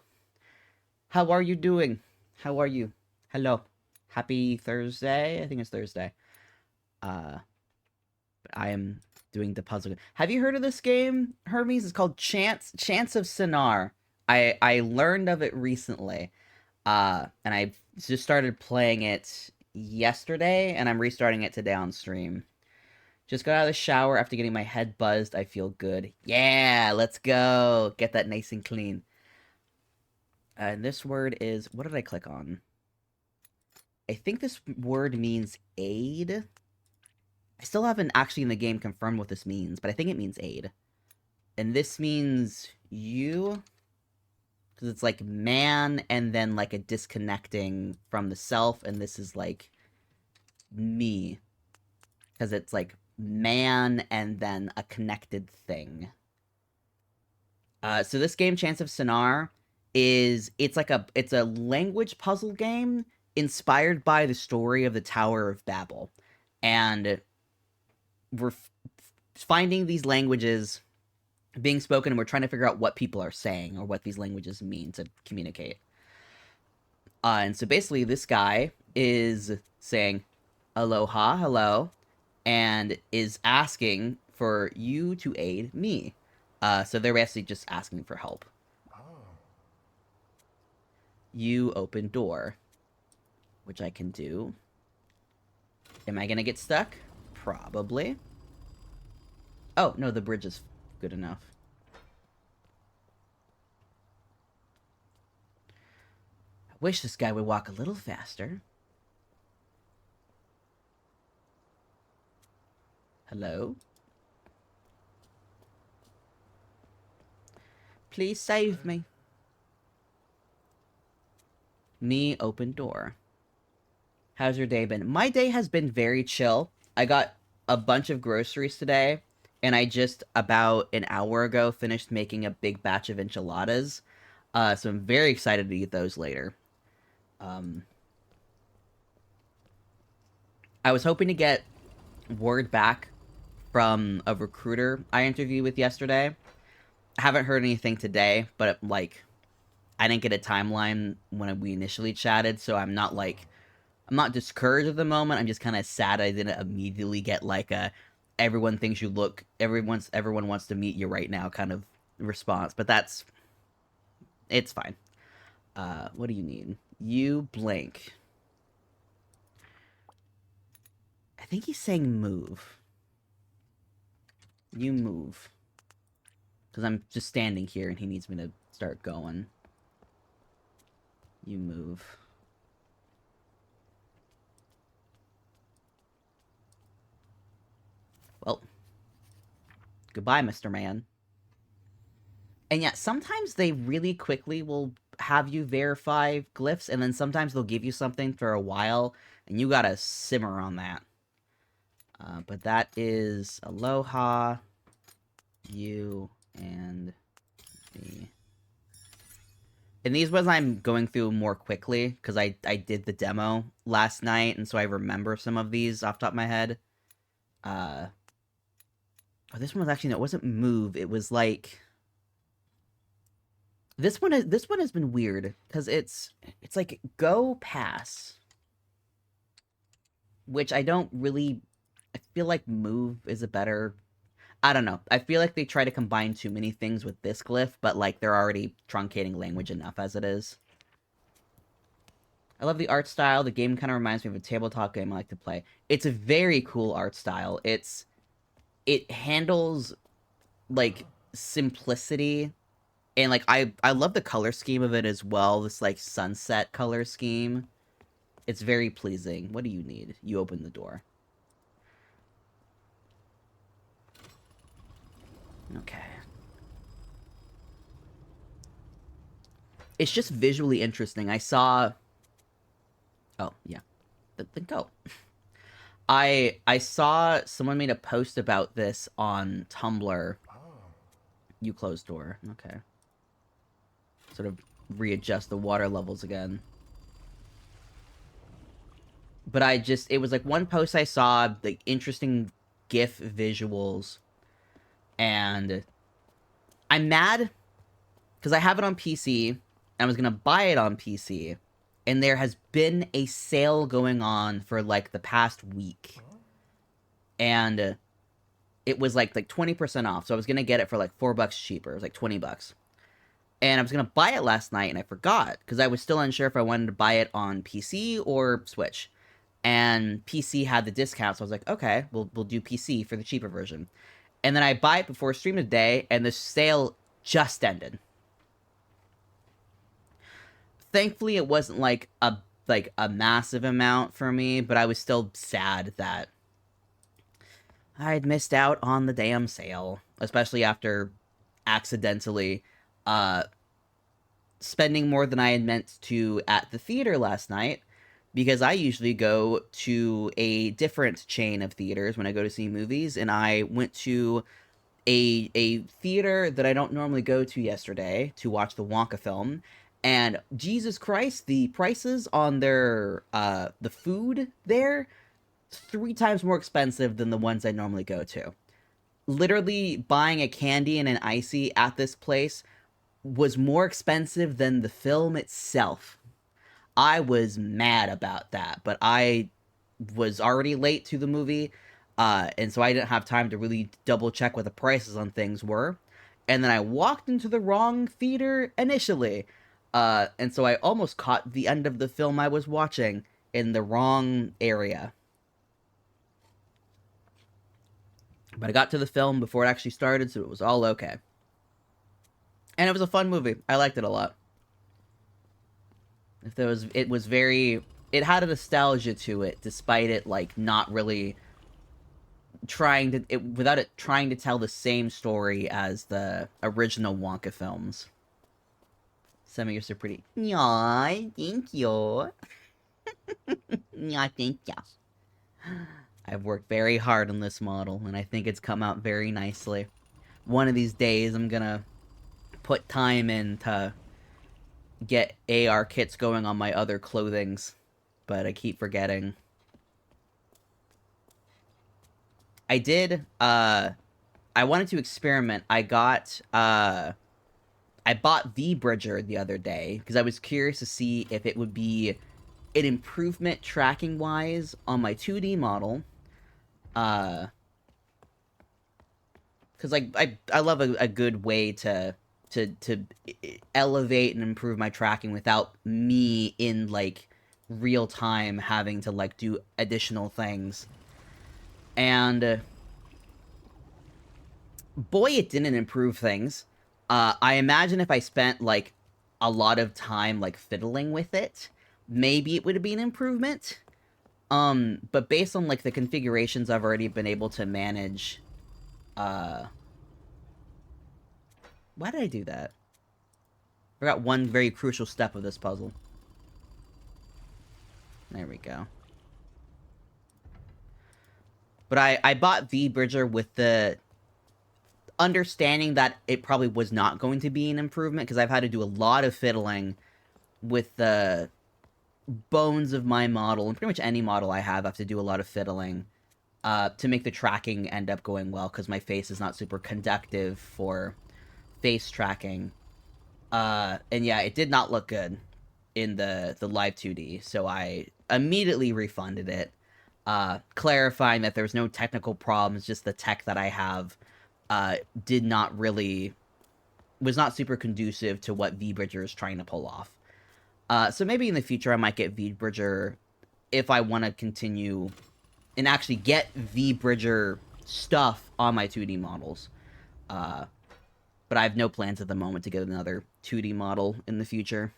S1: how are you doing? How are you? Hello, happy Thursday. I think it's Thursday. But I am doing the puzzle. Have you heard of this game, Hermes? It's called Chants of Sennaar. I learned of it recently. And I just started playing it yesterday, and I'm restarting it today on stream. Just got out of the shower after getting my head buzzed. I feel good. Yeah, let's go. Get that nice and clean. And this word is... What did I click on? I think this word means aid. I still haven't actually in the game confirmed what this means, but I think it means aid. And this means you... Because it's like man and then like a disconnecting from the self, and this is like me. Because it's like man and then a connected thing. So this game, Chants of Sennaar, it's a language puzzle game inspired by the story of the Tower of Babel, and we're finding these languages being spoken, and we're trying to figure out what people are saying or what these languages mean to communicate. And so basically, this guy is saying aloha, hello, and is asking for you to aid me. So they're basically just asking for help. You open door, which I can do. Am I gonna get stuck? Probably. Oh, no, the bridge is good enough. I wish this guy would walk a little faster. Hello? Please save me. Me open door. How's your day been? My day has been very chill. I got a bunch of groceries today, and I just about an hour ago finished making a big batch of enchiladas. So I'm very excited to eat those later. I was hoping to get word back from a recruiter I interviewed with yesterday. I haven't heard anything today, but like I didn't get a timeline when we initially chatted, so I'm not discouraged at the moment. I'm just kind of sad I didn't immediately get like a everyone wants to meet you right now kind of response. But it's fine. What do you need? You blink. I think he's saying move. You move. Because I'm just standing here and he needs me to start going. You move. Well, goodbye, Mr. Man. And yet, sometimes they really quickly will have you verify glyphs, and then sometimes they'll give you something for a while, and you gotta simmer on that. But that is aloha, you, and me. And these ones I'm going through more quickly, because I did the demo last night, and so I remember some of these off the top of my head. Oh, this one was actually, no, it wasn't move, it was like... This one has been weird, because it's like, go pass. Which I don't really... I feel like move is a better... I don't know. I feel like they try to combine too many things with this glyph, but like they're already truncating language enough as it is. I love the art style. The game kind of reminds me of a tabletop game I like to play. It's a very cool art style. It handles like simplicity, and like I love the color scheme of it as well. This like sunset color scheme. It's very pleasing. What do you need? You open the door. Okay. It's just visually interesting. I saw... Oh, yeah. Then go. I saw someone made a post about this on Tumblr. You close door. Okay. Sort of readjust the water levels again. But it was like one post I saw, like interesting GIF visuals, and I'm mad because I have it on PC, and I was gonna buy it on PC, and there has been a sale going on for like the past week, and it was like 20% off, so I was gonna get it for like $4 cheaper. It was like $20, and I was gonna buy it last night, and I forgot because I was still unsure if I wanted to buy it on PC or Switch. And PC had the discount, so I was like, okay, we'll do PC for the cheaper version. And then I buy it before stream today, and the sale just ended. Thankfully, it wasn't like a massive amount for me, but I was still sad that I'd missed out on the damn sale, especially after accidentally spending more than I had meant to at the theater last night, because I usually go to a different chain of theaters when I go to see movies, and I went to a theater that I don't normally go to yesterday to watch the Wonka film, and Jesus Christ, the prices on their the food there 3 times more expensive than the ones I normally go to. Literally buying a candy and an icy at this place was more expensive than the film itself. I was mad about that, but I was already late to the movie, and so I didn't have time to really double check what the prices on things were. And then I walked into the wrong theater initially, and so I almost caught the end of the film I was watching in the wrong area. But I got to the film before it actually started, so it was all okay. And it was a fun movie. I liked it a lot. It was very, it had a nostalgia to it, despite it like not really without it trying to tell the same story as the original Wonka films. Some of yours are pretty. Yeah, thank you. Yeah, thank you. I've worked very hard on this model, and I think it's come out very nicely. One of these days, I'm gonna put time in to get AR kits going on my other clothings, but I keep forgetting. I did, I wanted to experiment. I bought V-Bridger the other day, because I was curious to see if it would be an improvement tracking-wise on my 2D model. Because I love a good way to elevate and improve my tracking without me in, like, real time having to, like, do additional things. And boy, it didn't improve things. I imagine if I spent, like, a lot of time, like, fiddling with it, maybe it would be an improvement. But based on, like, the configurations I've already been able to manage, why did I do that? I forgot one very crucial step of this puzzle. There we go. But I bought V-Bridger with the understanding that it probably was not going to be an improvement, because I've had to do a lot of fiddling with the bones of my model, and pretty much any model I have to do a lot of fiddling to make the tracking end up going well, because my face is not super conductive for face tracking. And yeah, it did not look good in the live 2D, so I immediately refunded it, clarifying that there was no technical problems, just the tech that I have was not super conducive to what V-Bridger is trying to pull off. So maybe in the future I might get V-Bridger if I want to continue and actually get V-Bridger stuff on my 2D models. But I have no plans at the moment to get another 2D model in the future.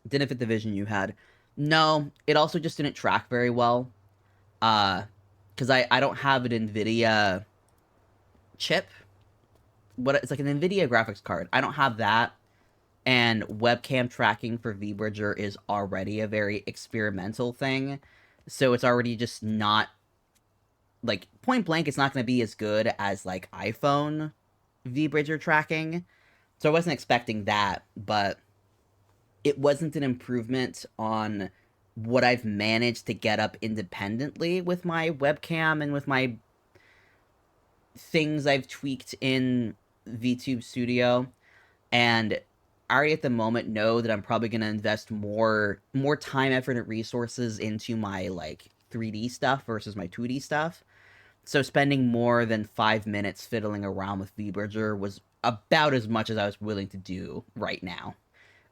S1: Didn't fit the vision you had. No, it also just didn't track very well. Because I don't have an NVIDIA chip. It's like an NVIDIA graphics card. I don't have that. And webcam tracking for V-Bridger is already a very experimental thing. So it's already just not, like, point blank, it's not going to be as good as, like, iPhone V-Bridger tracking. So I wasn't expecting that, but it wasn't an improvement on what I've managed to get up independently with my webcam and with my things I've tweaked in VTube Studio. And I already at the moment know that I'm probably going to invest more time, effort, and resources into my, like, 3D stuff versus my 2D stuff. So spending more than 5 minutes fiddling around with V-Bridger was about as much as I was willing to do right now.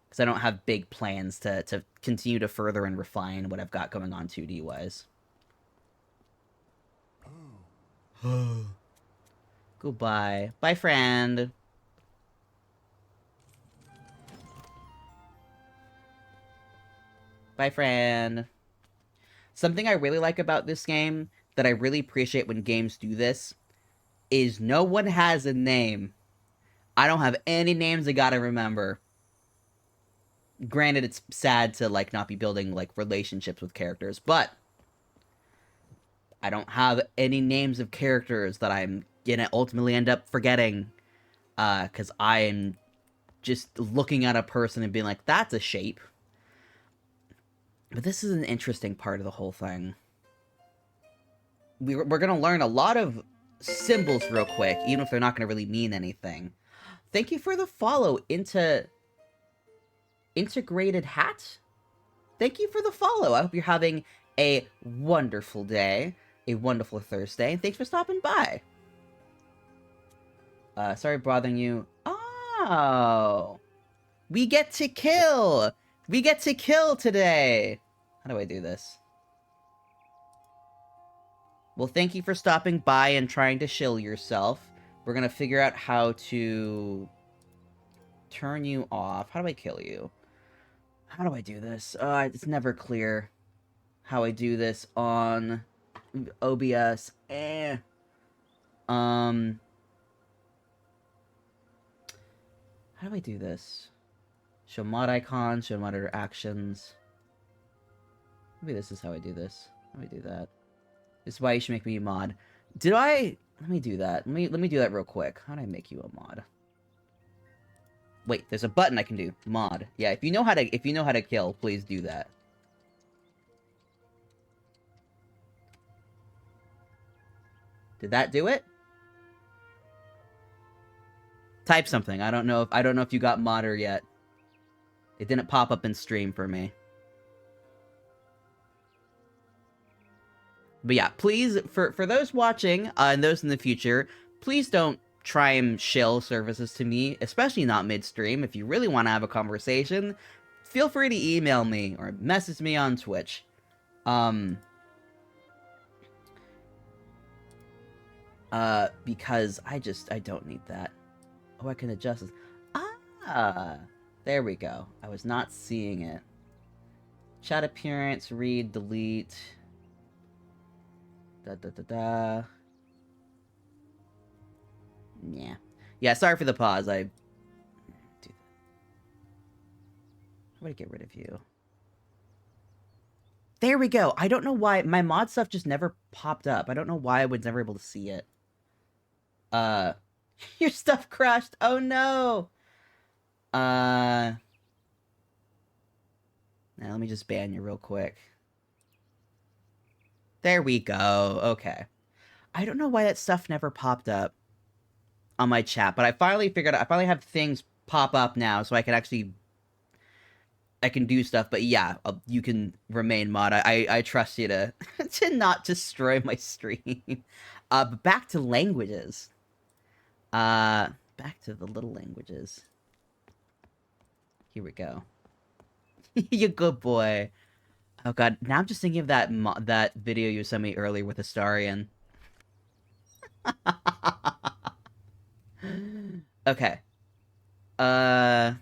S1: Because I don't have big plans to continue to further and refine what I've got going on 2D-wise. Goodbye. Bye, friend. Bye, friend. Something I really like about this game, that I really appreciate when games do this, is no one has a name. I don't have any names I gotta remember. Granted, it's sad to, like, not be building, like, relationships with characters, but I don't have any names of characters that I'm gonna ultimately end up forgetting. Because I am just looking at a person and being like, that's a shape. But this is an interesting part of the whole thing. We're gonna learn a lot of symbols real quick, even if they're not gonna really mean anything. Thank you for the follow into Integrated Hat. Thank you for the follow. I hope you're having a wonderful day, a wonderful Thursday, and thanks for stopping by. Sorry bothering you. Oh, we get to kill. We get to kill today. How do I do this? Well, thank you for stopping by and trying to shill yourself. We're gonna figure out how to turn you off. How do I kill you? How do I do this? It's never clear how I do this on OBS. How do I do this? Show mod icon, show monitor actions. Maybe this is how I do this. How do I do that? This is why you should make me a mod. Did I? Let me do that. Let me do that real quick. How do I make you a mod? Wait, there's a button I can do. Mod. Yeah, if you know how to kill, please do that. Did that do it? Type something. I don't know if you got modder yet. It didn't pop up in stream for me. But yeah, please, for those watching, and those in the future, please don't try and shill services to me, especially not mid-stream. If you really want to have a conversation, feel free to email me or message me on Twitch. Because I don't need that. Oh, I can adjust this. Ah, there we go. I was not seeing it. Chat appearance, read, delete. Yeah. Yeah, sorry for the pause. How do I get rid of you? There we go. I don't know why. My mod stuff just never popped up. I don't know why I was never able to see it. Your stuff crashed. Oh no. Now let me just ban you real quick. There we go. Okay. I don't know why that stuff never popped up on my chat, but I finally figured out. I finally have things pop up now, so I can actually do stuff. But yeah, you can remain mod. I trust you to to not destroy my stream. But back to languages. Back to the little languages. Here we go. You good boy. Oh god, now I'm just thinking of that video you sent me earlier with Astarion. Okay. So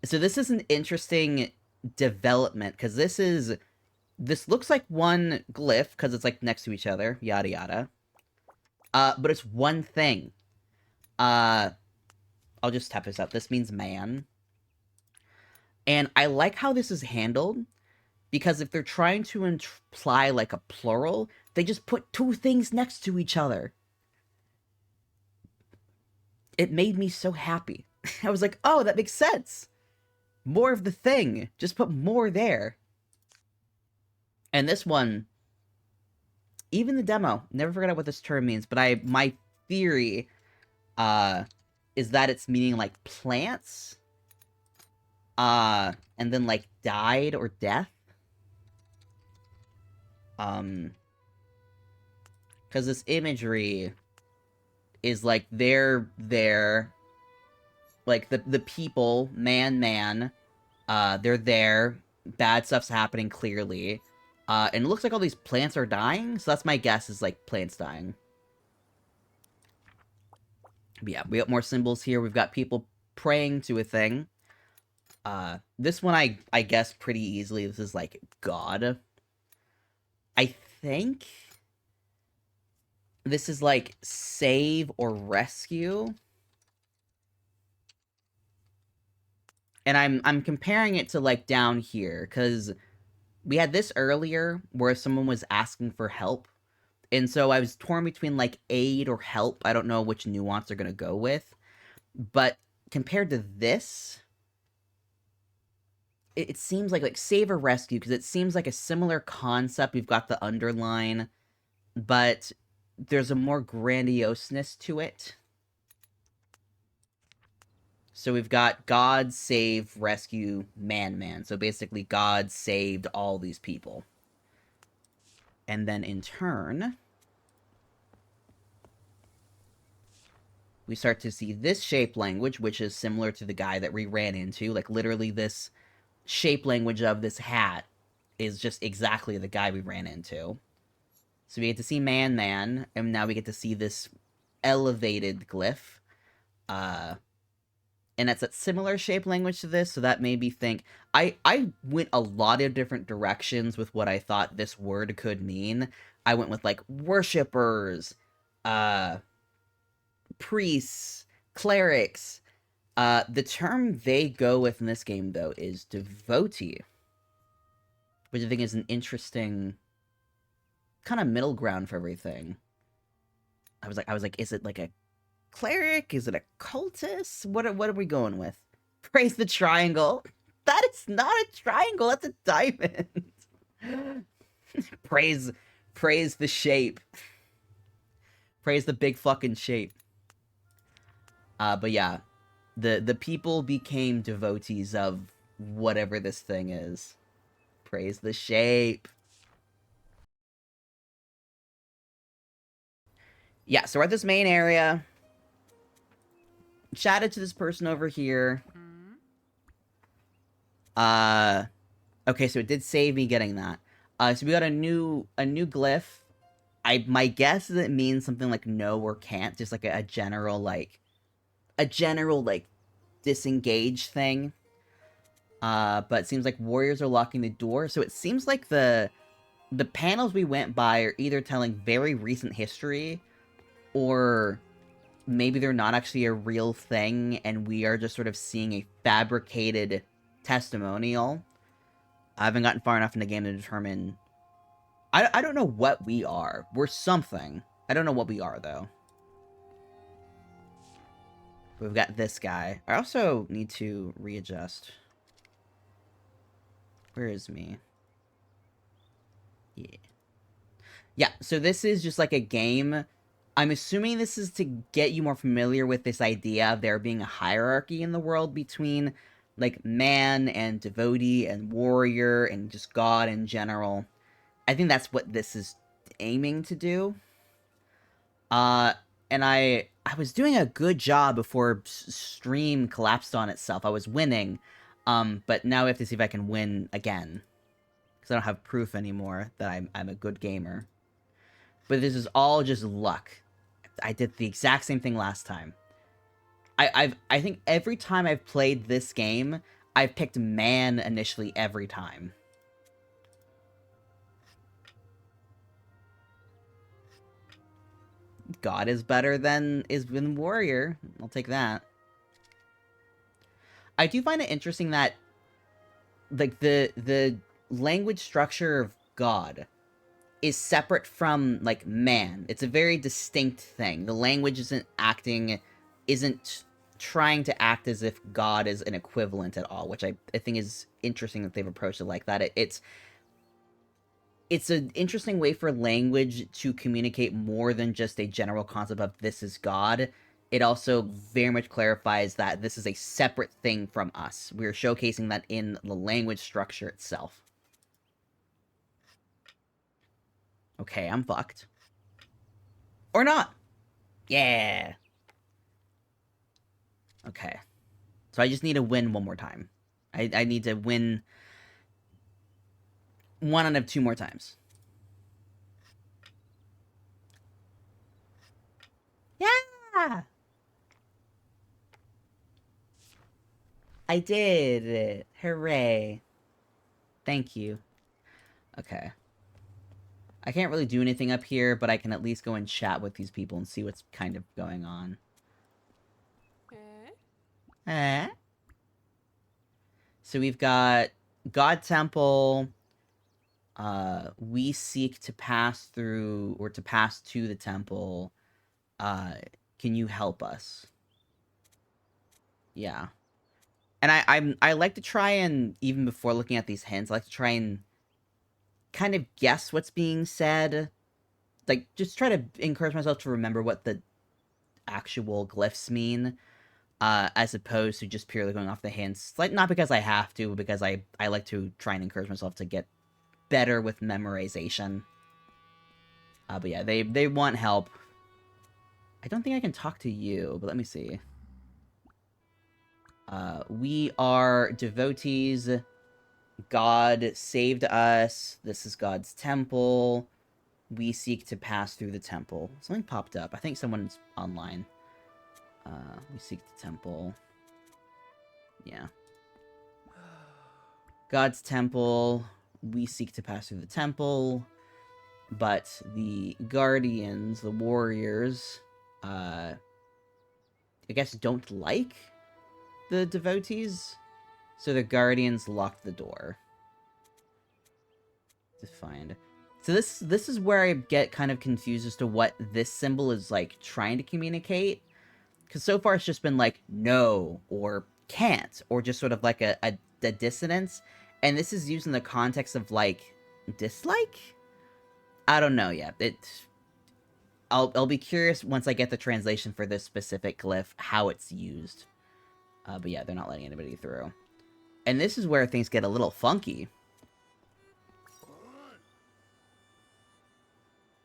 S1: this is an interesting development, because this looks like one glyph, because it's like next to each other, yada yada. But it's one thing. I'll just tap this up. This means man. And I like how this is handled, because if they're trying to imply like a plural, they just put two things next to each other. It made me so happy. I was like, oh, that makes sense. More of the thing. Just put more there. And this one, even the demo, never forget what this term means, but my theory is that it's meaning like plants, and then like died or death. Because this imagery is like they're there, like the people, man, they're there, bad stuff's happening clearly, and it looks like all these plants are dying, so that's my guess, is like plants dying. But yeah, we got more symbols here. We've got people praying to a thing. This one I guess pretty easily, this is like God. I think this is like save or rescue. And I'm comparing it to, like, down here, because we had this earlier where someone was asking for help. And so I was torn between, like, aid or help. I don't know which nuance they're going to go with. But compared to this, it seems like save or rescue, because it seems like a similar concept. We've got the underline, but there's a more grandioseness to it. So we've got God, save, rescue, man. So basically God saved all these people. And then in turn, we start to see this shape language, which is similar to the guy that we ran into. Like, literally this shape language of this hat is just exactly the guy we ran into. So we get to see man, and now we get to see this elevated glyph. And that's a similar shape language to this, so that made me think. I went a lot of different directions with what I thought this word could mean. I went with, like, worshippers, priests, clerics. The term they go with in this game, though, is devotee, which I think is an interesting kind of middle ground for everything. I was like, is it like a cleric? Is it a cultist? What are we going with? Praise the triangle. That is not a triangle. That's a diamond. praise the shape. Praise the big fucking shape. But yeah, the people became devotees of whatever this thing is. Praise the shape. Yeah, so we're at this main area. Chatted to this person over here. Okay, so it did save me getting that. So we got a new glyph. My guess is it means something like no or can't, just like a general disengage thing. But it seems like warriors are locking the door, so it seems like the panels we went by are either telling very recent history, or maybe they're not actually a real thing, and we are just sort of seeing a fabricated testimonial. I haven't gotten far enough in the game to determine. I don't know what we are. We're something. I don't know what we are, though. We've got this guy. I also need to readjust. Where is me? Yeah. Yeah, so this is just like a game. I'm assuming this is to get you more familiar with this idea of there being a hierarchy in the world between, like, man and devotee and warrior and just God in general. I think that's what this is aiming to do. And I was doing a good job before stream collapsed on itself. I was winning, but now we have to see if I can win again, because I don't have proof anymore that I'm a good gamer. But this is all just luck. I did the exact same thing last time. I think every time I've played this game, I've picked man initially every time. God is better than warrior. I'll take that. I do find it interesting that, like, the language structure of God is separate from, like, man. It's a very distinct thing. The language isn't trying to act as if God is an equivalent at all, which I think is interesting that they've approached it like that. It's an interesting way for language to communicate more than just a general concept of this is God. It also very much clarifies that this is a separate thing from us. We're showcasing that in the language structure itself. Okay, I'm fucked. Or not. Yeah. Okay. So I just need to win one more time. I need to win one out of two more times. Yeah! I did it. Hooray. Thank you. Okay. I can't really do anything up here, but I can at least go and chat with these people and see what's kind of going on. Eh? So we've got God Temple. We seek to pass through or to pass to the temple. Can you help us? Yeah. And I like to try and, even before looking at these hints, I like to try and kind of guess what's being said. Like, just try to encourage myself to remember what the actual glyphs mean, as opposed to just purely going off the hints. Like, not because I have to, but because I like to try and encourage myself to get better with memorization. But yeah, they want help. I don't think I can talk to you, but let me see. We are devotees. God saved us. This is God's temple. We seek to pass through the temple. Something popped up. I think someone's online. We seek the temple. Yeah. God's temple. We seek to pass through the temple. But the guardians, the warriors, I guess don't like the devotees. So the guardians locked the door. Defined. So this is where I get kind of confused as to what this symbol is, like, trying to communicate. Because so far it's just been, like, no, or can't, or just sort of like a dissonance. And this is used in the context of, like, dislike? I don't know yet. I'll be curious once I get the translation for this specific glyph, how it's used. But yeah, they're not letting anybody through. And this is where things get a little funky.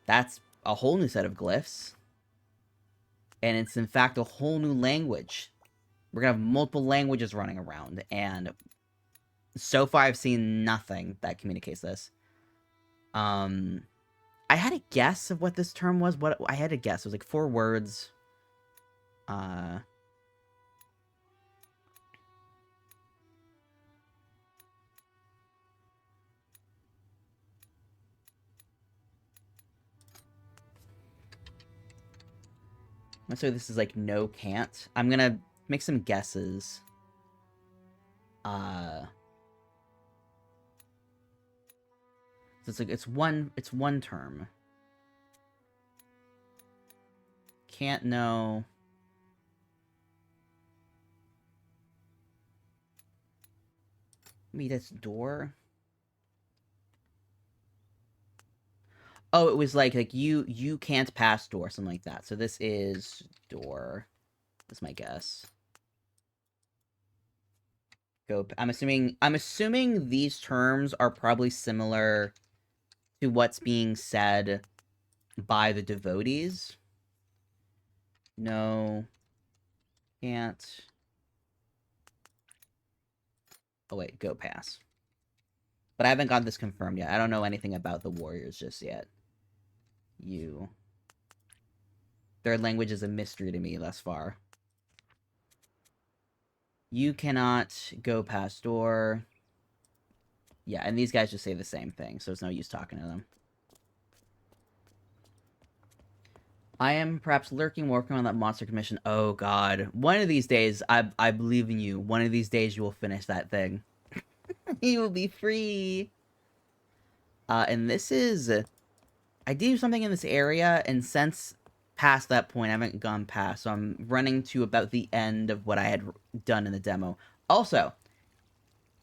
S1: That's a whole new set of glyphs. And it's, in fact, a whole new language. We're gonna have multiple languages running around, and so far I've seen nothing that communicates this. I had a guess of what this term was. What I had a guess. It was like 4 words. Let's say this is like no can't. I'm gonna make some guesses. So it's like it's one term. Can't, no. Maybe that's door. Oh, it was like you can't pass door, something like that. So this is door. That's my guess. Go. I'm assuming these terms are probably similar to what's being said by the devotees. No. Can't. Oh wait, go pass. But I haven't got this confirmed yet. I don't know anything about the warriors just yet. You. Their language is a mystery to me thus far. You cannot go past door. Yeah, and these guys just say the same thing, so it's no use talking to them. I am perhaps lurking, working on that monster commission. Oh god. One of these days, I believe in you. One of these days you will finish that thing. You will be free. And this is... I did do something in this area, and since past that point, I haven't gone past, so I'm running to about the end of what I had done in the demo. Also,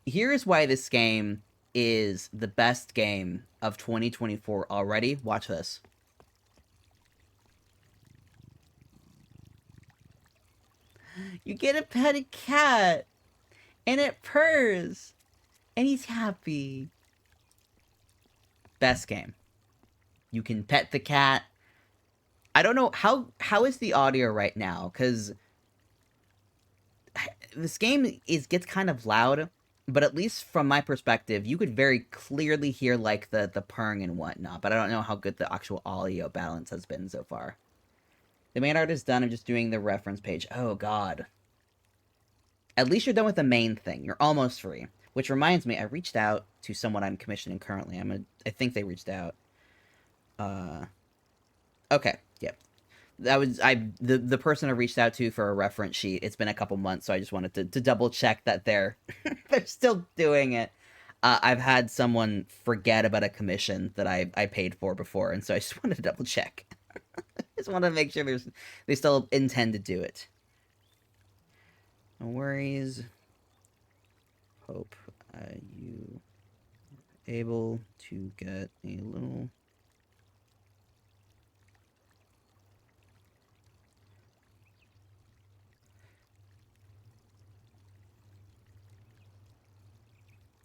S1: here is why this game is the best game of 2024 already. Watch this. You get a pet cat, and it purrs, and he's happy. Best game. You can pet the cat. I don't know, how is the audio right now? Because this game gets kind of loud, but at least from my perspective, you could very clearly hear, like, the purring and whatnot, but I don't know how good the actual audio balance has been so far. The main art is done. I'm just doing the reference page. Oh, God. At least you're done with the main thing. You're almost free. Which reminds me, I reached out to someone I'm commissioning currently. I think they reached out. Okay, yep. the person I reached out to for a reference sheet. It's been a couple months, so I just wanted to double check that they're they're still doing it. I've had someone forget about a commission that I paid for before, and so I just wanted to double check. Just wanted to make sure they still intend to do it. No worries. Hope you able to get a little.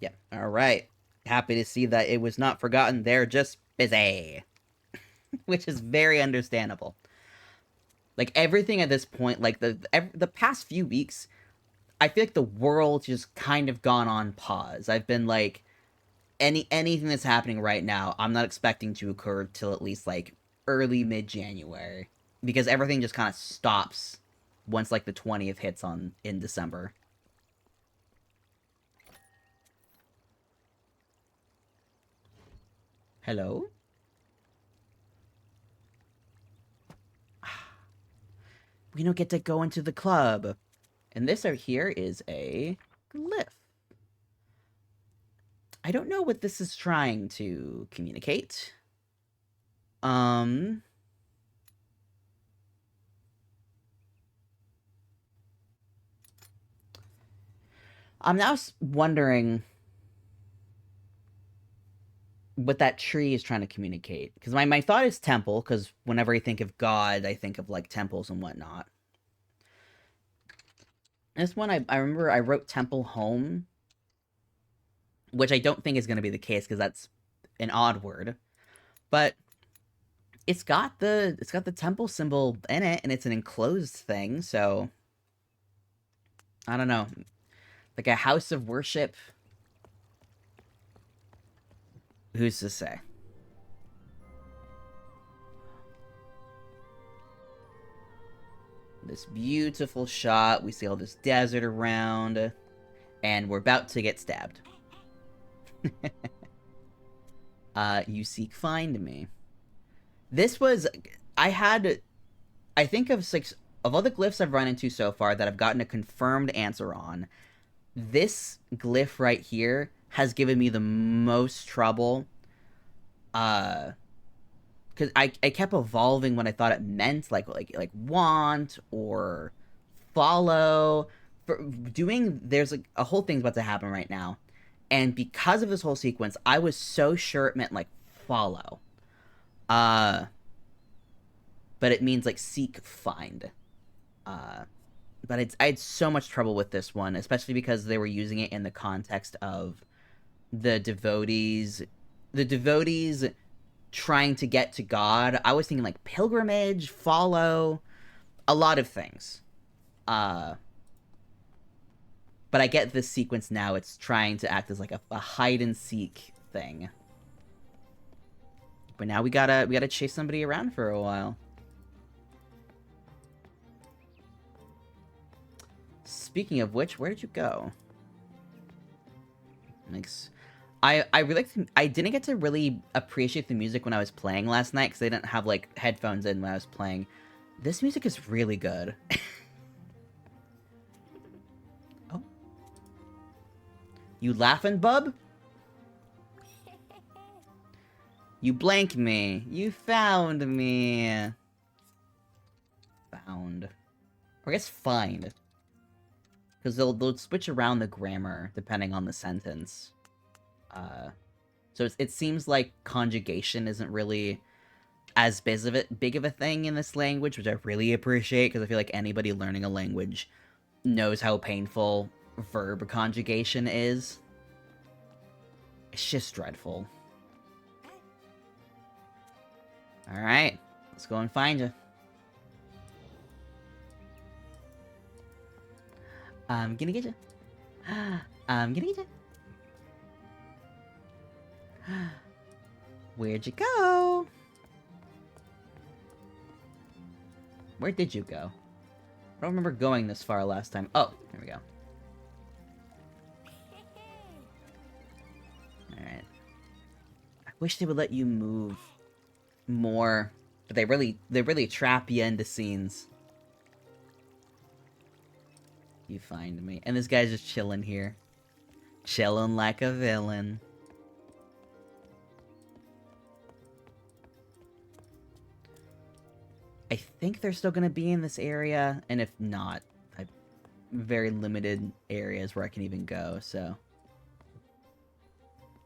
S1: Yeah, alright. Happy to see that it was not forgotten. They're just busy. Which is very understandable. Like, everything at this point, like, the past few weeks, I feel like the world just kind of gone on pause. I've been like, anything that's happening right now, I'm not expecting to occur till at least, like, early mid-January. Because everything just kind of stops once, like, the 20th hits in December. Hello? We don't get to go into the club. And this right here is a glyph. I don't know what this is trying to communicate. I'm now wondering what that tree is trying to communicate. Because my thought is temple, because whenever I think of God, I think of, like, temples and whatnot. This one, I remember I wrote temple home, which I don't think is going to be the case, because that's an odd word. But it's got the temple symbol in it, and it's an enclosed thing, so I don't know. Like a house of worship. Who's to say? This beautiful shot. We see all this desert around. And we're about to get stabbed. You seek find me. This was... I think of 6... Of all the glyphs I've run into so far that I've gotten a confirmed answer on, this glyph right here has given me the most trouble. Because I kept evolving what I thought it meant, like want or follow. For doing, there's like a whole thing's about to happen right now, and because of this whole sequence, I was so sure it meant like follow, but it means like seek find. But I had so much trouble with this one, especially because they were using it in the context of the devotees trying to get to God. I was thinking like pilgrimage, follow, a lot of things. But I get this sequence now. It's trying to act as like a hide and seek thing. But now we gotta chase somebody around for a while. Speaking of which, where did you go? Thanks. I really I didn't get to really appreciate the music when I was playing last night because I didn't have like headphones in when I was playing. This music is really good. Oh. You laughing, bub? You blank me. You found me. Found. Or I guess find. Because they'll switch around the grammar depending on the sentence. So it seems like conjugation isn't really as big of a thing in this language, which I really appreciate, because I feel like anybody learning a language knows how painful verb conjugation is. It's just dreadful. Alright, let's go and find you. I'm gonna get you. I'm gonna get you. Where'd you go? Where did you go? I don't remember going this far last time. Oh, here we go. Alright. I wish they would let you move more But they really trap you into scenes. You find me. And this guy's just chilling here. Chilling like a villain. I think they're still gonna be in this area, and if not, I've very limited areas where I can even go, so.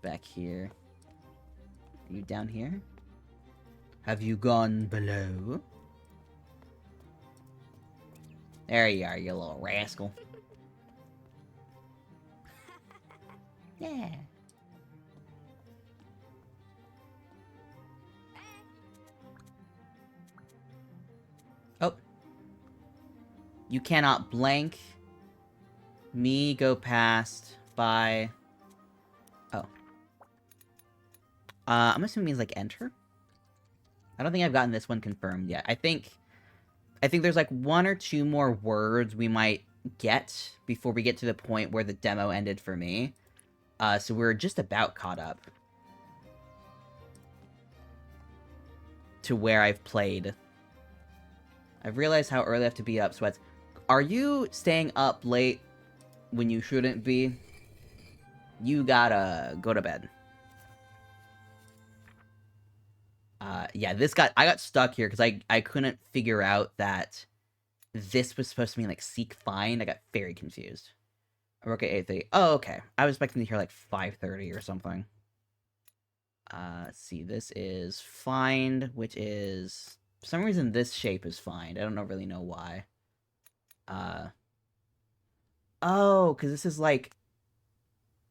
S1: Back here. Are you down here? Have you gone below? There you are, you little rascal. Yeah. Oh. You cannot blank me go past by... Oh. I'm assuming it means, like, enter? I don't think I've gotten this one confirmed yet. I think there's, like, 1 or 2 more words we might get before we get to the point where the demo ended for me. So we're just about caught up to where I've played. I've realized how early I have to be up, Sweats. Are you staying up late when you shouldn't be? You gotta go to bed. Yeah, I got stuck here because I couldn't figure out that this was supposed to mean, like, seek find. I got very confused. I work at 8:30. Oh, okay. I was expecting to hear, like, 5:30 or something. Let's see. This is find, which is... For some reason, this shape is find. I don't really know why. Oh, because this is, like,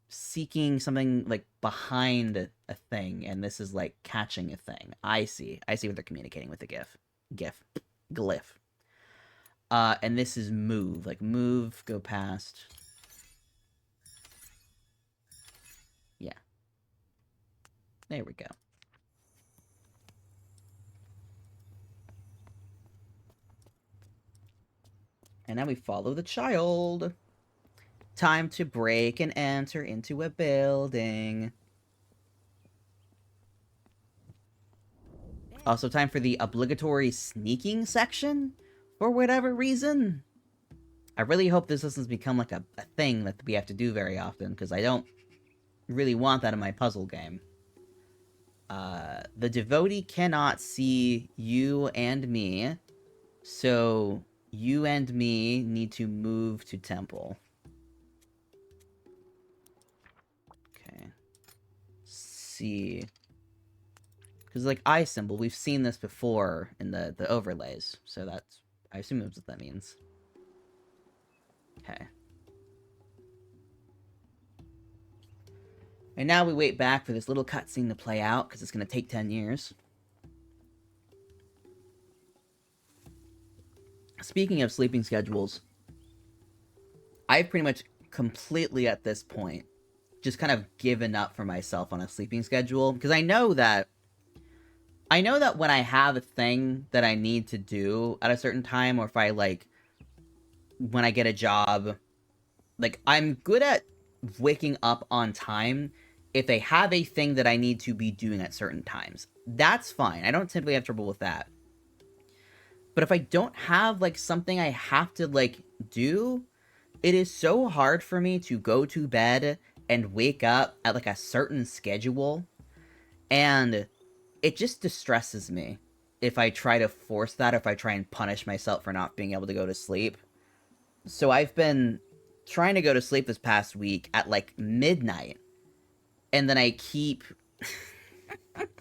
S1: seeking something, like, behind a thing, and this is, like, catching a thing. I see. I see what they're communicating with the glyph. And this is move. Like, move, go past. Yeah. There we go. And now we follow the child. Time to break and enter into a building. Also time for the obligatory sneaking section, for whatever reason. I really hope this doesn't become like a thing that we have to do very often, because I don't really want that in my puzzle game. The devotee cannot see you and me, so you and me need to move to temple. Okay. See. Because, like, eye symbol, we've seen this before in the overlays, so that's... I assume that's what that means. Okay. And now we wait back for this little cutscene to play out, because it's going to take 10 years. Speaking of sleeping schedules, I've pretty much completely, at this point, just kind of given up for myself on a sleeping schedule, because I know that when I have a thing that I need to do at a certain time, or if I, like, when I get a job, like, I'm good at waking up on time if I have a thing that I need to be doing at certain times. That's fine. I don't typically have trouble with that. But if I don't have, like, something I have to, like, do, it is so hard for me to go to bed and wake up at, like, a certain schedule. And it just distresses me if I try to force that, if I try and punish myself for not being able to go to sleep. So I've been trying to go to sleep this past week at, like, midnight. And then I keep...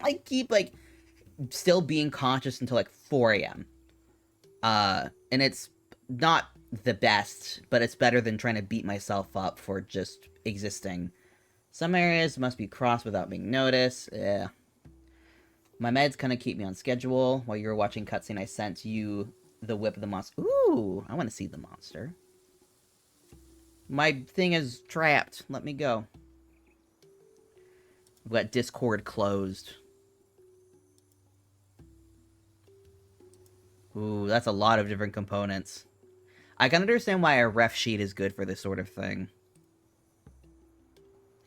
S1: like, still being conscious until, like, 4 a.m. And it's not the best, but it's better than trying to beat myself up for just existing. Some areas must be crossed without being noticed. Yeah. My meds kind of keep me on schedule. While you were watching cutscene, I sent you the whip of the monster. Ooh, I want to see the monster. My thing is trapped. Let me go. I've got Discord closed. Ooh, that's a lot of different components. I can understand why a ref sheet is good for this sort of thing.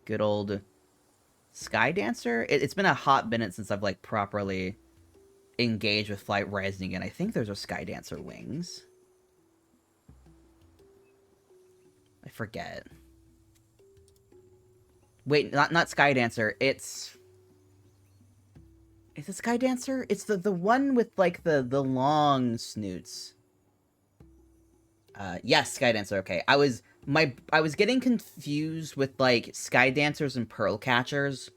S1: Good old Sky Dancer? It's been a hot minute since I've, like, properly engage with Flight Rising again. I think those are Sky Dancer wings. I forget. Wait, not Sky Dancer. Is it Sky Dancer? It's the one with like the long snoots. Yes, Sky Dancer. Okay, I was getting confused with like Sky Dancers and Pearl Catchers.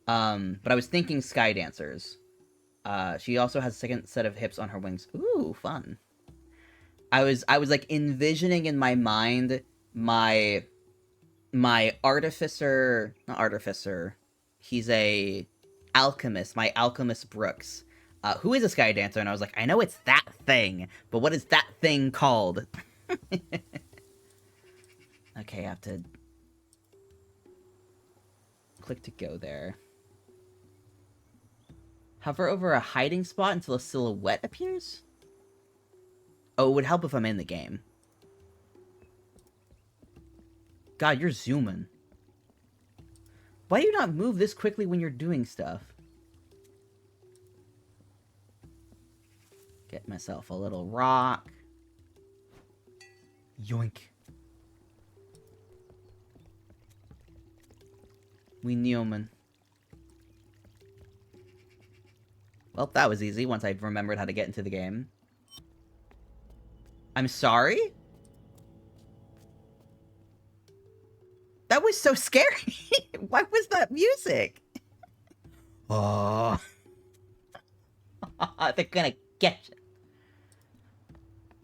S1: But I was thinking Sky Dancers. She also has a second set of hips on her wings. Ooh, fun. I was like envisioning in my mind my artificer, not artificer. He's a alchemist, my alchemist Brooks. Who is a Sky Dancer, and I was like, I know it's that thing, but what is that thing called? Okay, I have to click to go there. Hover over a hiding spot until a silhouette appears? Oh, it would help if I'm in the game. God, you're zooming. Why do you not move this quickly when you're doing stuff? Get myself a little rock. Yoink. We Newman. Well, that was easy once I remembered how to get into the game. I'm sorry? That was so scary. Why was that music? Oh. They're gonna get you.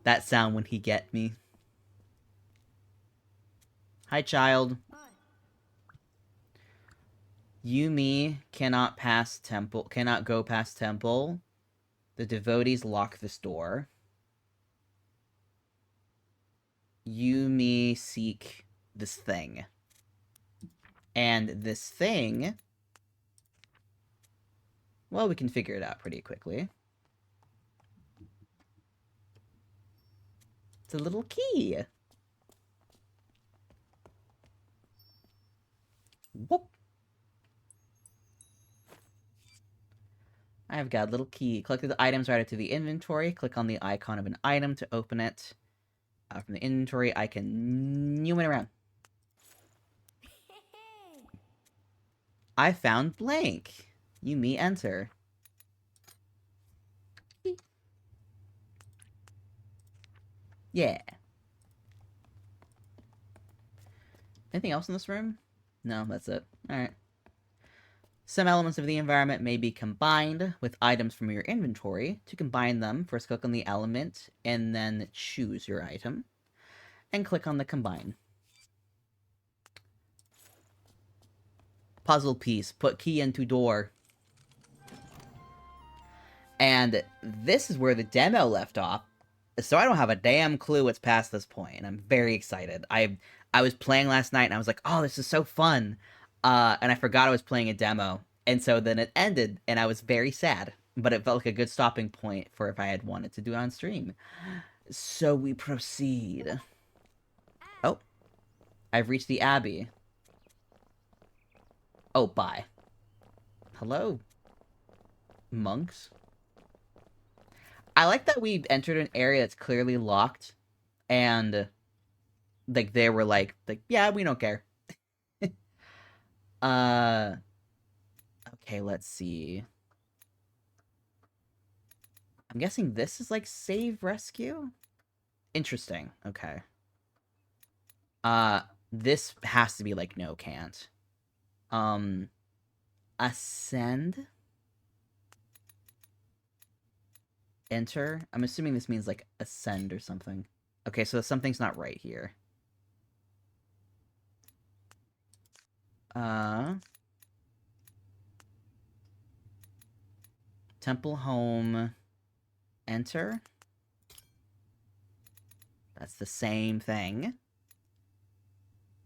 S1: That sound when he get me. Hi, child. Yumi cannot go past temple. The devotees lock this door. Yumi seek this thing. And this thing... Well, we can figure it out pretty quickly. It's a little key. Whoop. I've got a little key. Collect the items right to the inventory. Click on the icon of an item to open it. From the inventory, I can zoom it around. I found blank. You me enter. Yeah. Anything else in this room? No, that's it. Alright. Some elements of the environment may be combined with items from your inventory. To combine them, first click on the element, and then choose your item. And click on the combine. Puzzle piece. Put key into door. And this is where the demo left off. So I don't have a damn clue what's past this point. And I'm very excited. I was playing last night and I was like, oh, this is so fun. And I forgot I was playing a demo. And so then it ended and I was very sad. But it felt like a good stopping point for if I had wanted to do it on stream. So we proceed. Oh. I've reached the Abbey. Oh, bye. Hello, monks. I like that we entered an area that's clearly locked. And, like, they were like, yeah, we don't care. Okay, let's see. I'm guessing this is, like, save rescue? Interesting, okay. This has to be, like, no, can't. Ascend? Enter? I'm assuming this means, like, ascend or something. Okay, so something's not right here. Temple home. Enter? That's the same thing.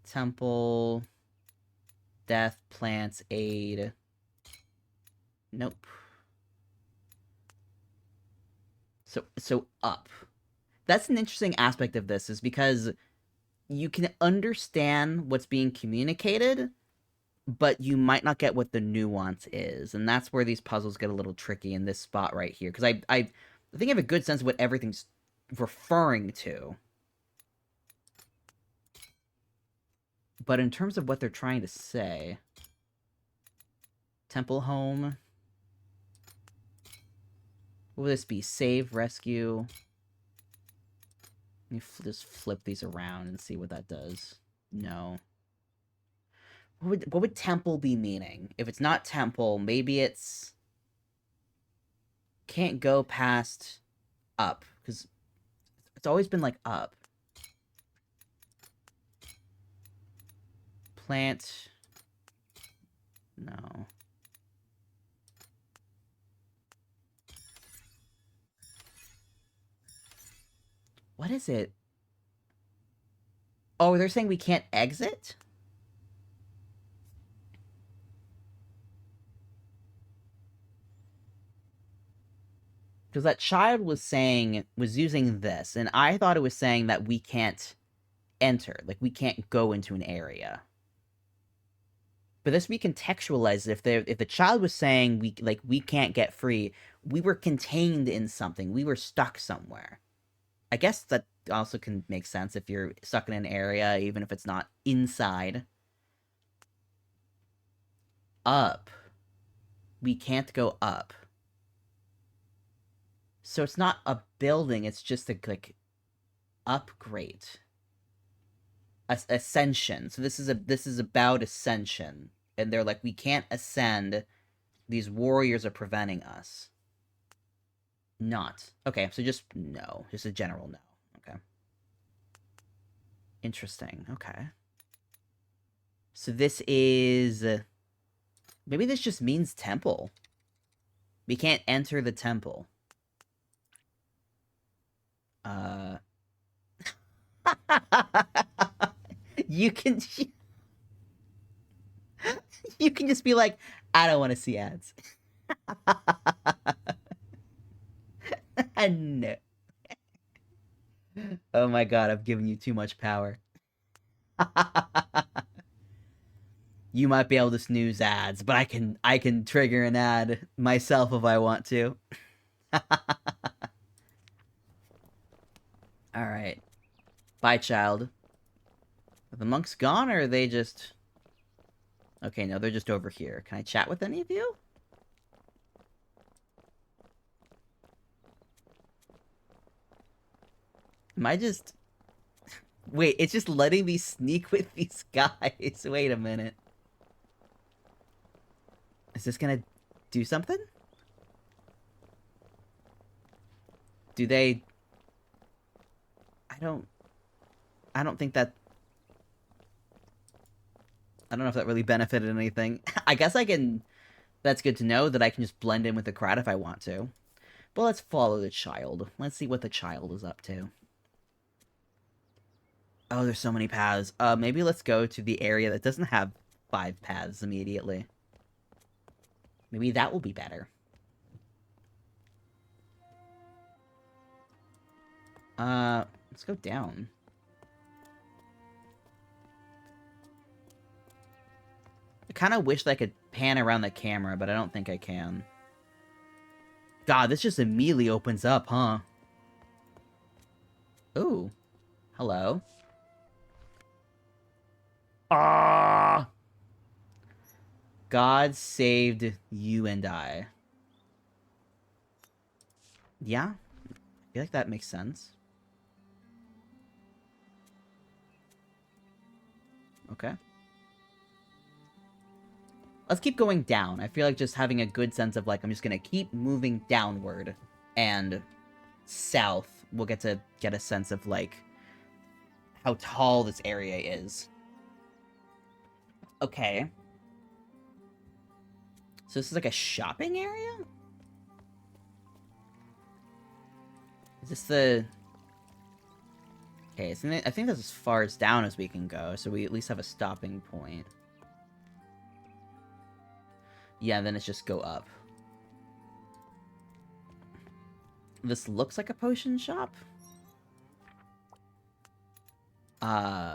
S1: Temple. Death, plants, aid. Nope. So up. That's an interesting aspect of this, is because you can understand what's being communicated, but you might not get what the nuance is, and that's where these puzzles get a little tricky in this spot right here, because I think I have a good sense of what everything's referring to. But in terms of what they're trying to say... Temple home. What would this be? Save, rescue. Let me just flip these around and see what that does. No. What would temple be meaning? If it's not temple, maybe it's... Can't go past up, because it's always been, like, up. Plant... No. What is it? Oh, they're saying we can't exit? Because that child was using this, and I thought it was saying that we can't enter. Like, we can't go into an area. But this we contextualize it. If the child was saying we can't get free, we were contained in something. We were stuck somewhere. I guess that also can make sense if you're stuck in an area, even if it's not inside. Up. We can't go up. So it's not a building, it's just a, like, upgrade. Ascension. So this is about ascension. And they're like, we can't ascend. These warriors are preventing us. Not. Okay, so just no. Just a general no. Okay. Interesting. Okay. So this is... Maybe this just means temple. We can't enter the temple. You can... You can just be like, I don't want to see ads. No. Oh my god, I've given you too much power. You might be able to snooze ads, but I can trigger an ad myself if I want to. Alright. Bye, child. Are the monks gone, or are they just... Okay, no, they're just over here. Can I chat with any of you? Am I just... Wait, it's just letting me sneak with these guys. Wait a minute. Is this gonna do something? Do they... I don't think that... I don't know if that really benefited anything. I guess I can... That's good to know that I can just blend in with the crowd if I want to. But let's follow the child. Let's see what the child is up to. Oh, there's so many paths. Maybe let's go to the area that doesn't have 5 paths immediately. Maybe that will be better. Let's go down. I kind of wish that I could pan around the camera, but I don't think I can. God, this just immediately opens up, huh? Ooh. Hello. Ah! God saved you and I. Yeah? I feel like that makes sense. Okay. Let's keep going down. I feel like just having a good sense of, like, I'm just gonna keep moving downward and south. We'll get to get a sense of, like, how tall this area is. Okay. So this is like a shopping area? Is this the... Okay, so I think that's as far as down as we can go, so we at least have a stopping point. Yeah, then it's just go up. This looks like a potion shop.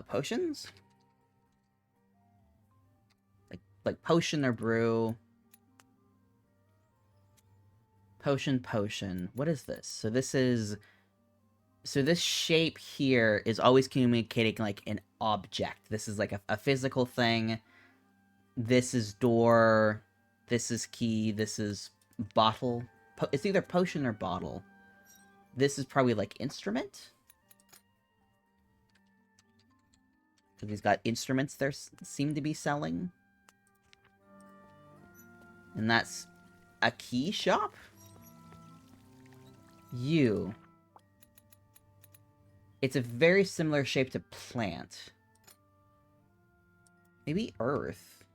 S1: Potions? Like like potion or brew. Potion. What is this? So this is... So this shape here is always communicating like an object. This is like a physical thing. This is door. This is key. This is bottle. It's either potion or bottle. This is probably like instrument. So he's got instruments there seem to be selling. And that's a key shop? You. It's a very similar shape to plant. Maybe earth.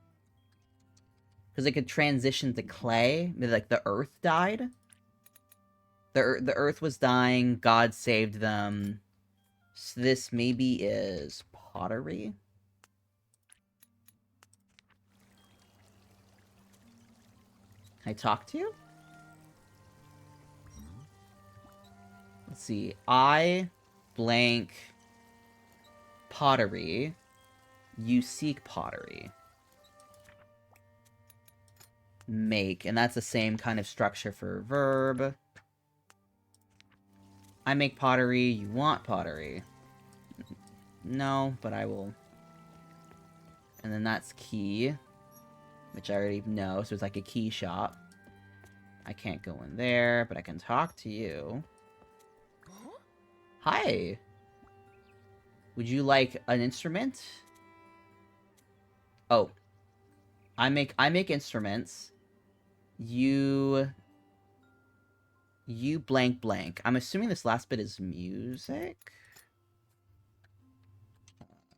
S1: Because it could transition to clay. Maybe like the earth died. The earth was dying. God saved them. So this maybe is pottery. Can I talk to you? Let's see. I blank pottery. You seek pottery. Make. And that's the same kind of structure for verb. I make pottery. You want pottery. No, but I will. And then that's key. Which I already know. So it's like a key shop. I can't go in there, but I can talk to you. Hi. Would you like an instrument? Oh. I make instruments. You blank blank. I'm assuming this last bit is music.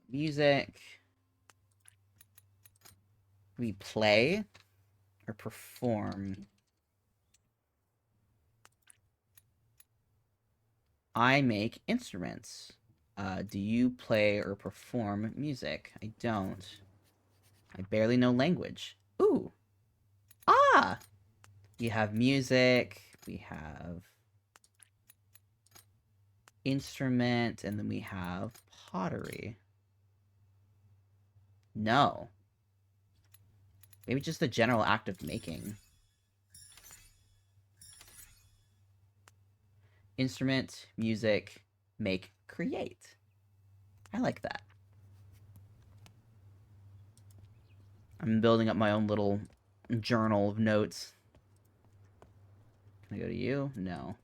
S1: Music. We play or perform. I make instruments. Do you play or perform music? I don't. I barely know language. Ooh. Ah! We have music. We have instrument. And then we have pottery. No. Maybe just the general act of making. Instrument, music, make, create. I like that. I'm building up my own little journal of notes. Can I go to you? No.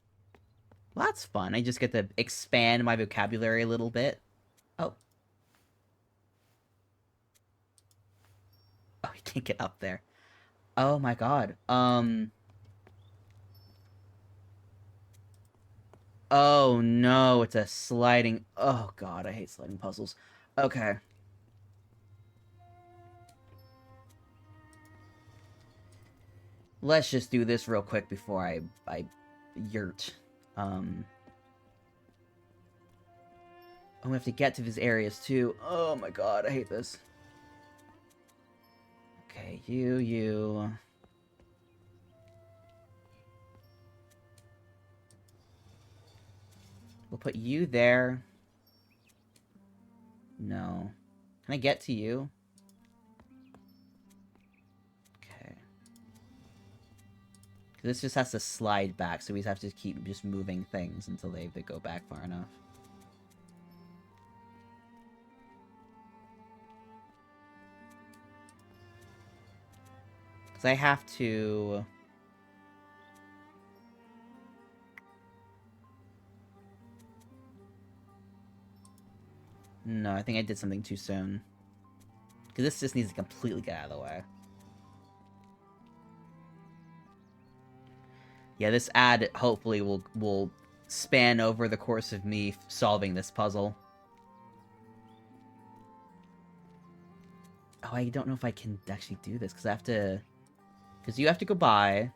S1: Well, that's fun. I just get to expand my vocabulary a little bit. Oh. Oh, you can't get up there. Oh my god. Oh no, it's a sliding... Oh god, I hate sliding puzzles. Okay. Let's just do this real quick before I yurt. Oh, we have to get to these areas too. Oh my god, I hate this. Okay, you... We'll put you there. No. Can I get to you? Okay. This just has to slide back, so we have to keep just moving things until they go back far enough. Because I have to... No, I think I did something too soon. Because this just needs to completely get out of the way. Yeah, this ad hopefully will span over the course of me solving this puzzle. Oh, I don't know if I can actually do this, because I have to... Because you have to go by,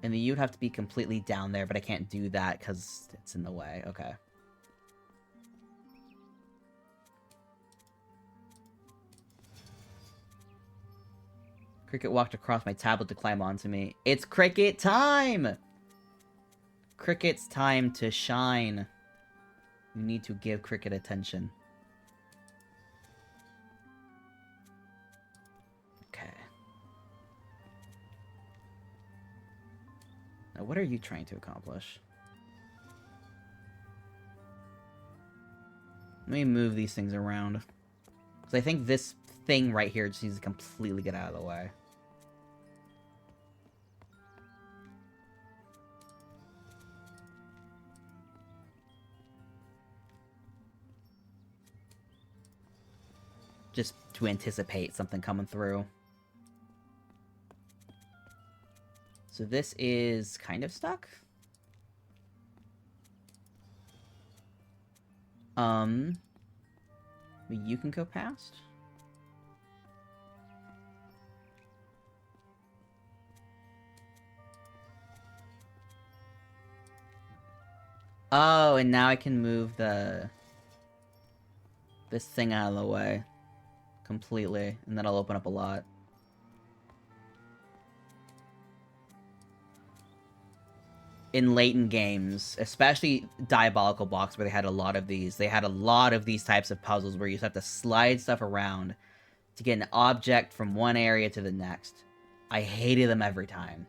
S1: and then you'd have to be completely down there, but I can't do that because it's in the way. Okay. Cricket walked across my tablet to climb onto me. It's Cricket time! Cricket's time to shine. You need to give Cricket attention. Okay. What are you trying to accomplish? Let me move these things around. Because I think this thing right here just needs to completely get out of the way. Just to anticipate something coming through. So this is kind of stuck. You can go past. Oh, and now I can move this thing out of the way completely, and that'll open up a lot. In Leighton games, especially Diabolical Box, where they had a lot of these, types of puzzles where you just have to slide stuff around to get an object from one area to the next. I hated them every time.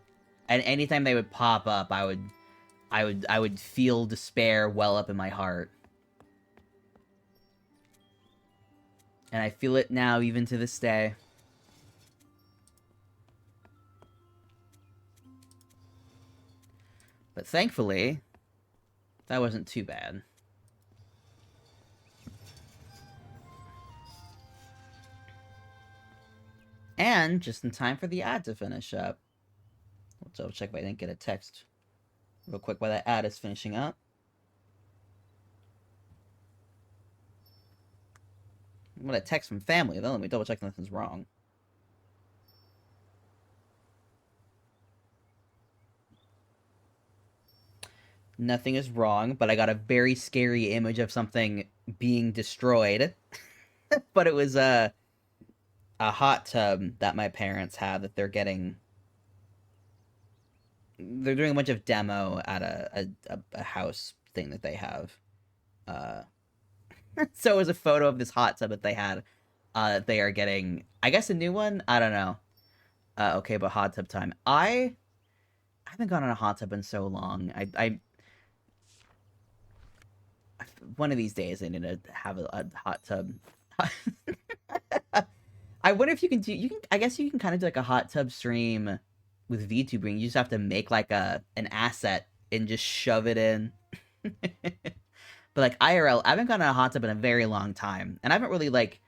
S1: And anytime they would pop up, I would feel despair well up in my heart. And I feel it now, even to this day. But thankfully, that wasn't too bad. And just in time for the ad to finish up. Let's double check if I didn't get a text real quick while that ad is finishing up. I'm gonna text from family, though. Let me double check nothing's wrong. Nothing is wrong, but I got a very scary image of something being destroyed. But it was a hot tub that my parents have that they're getting. They're doing a bunch of demo at a house thing that they have. So it was a photo of this hot tub that they had. They are getting, I guess, a new one. I don't know. Okay, but hot tub time. I haven't gone on a hot tub in so long. I one of these days I need to have a hot tub. I wonder if you can do. I guess you can kind of do like a hot tub stream with VTubing. You just have to make like an asset and just shove it in. But like IRL, I haven't gone on a hot tub in a very long time, and I haven't really like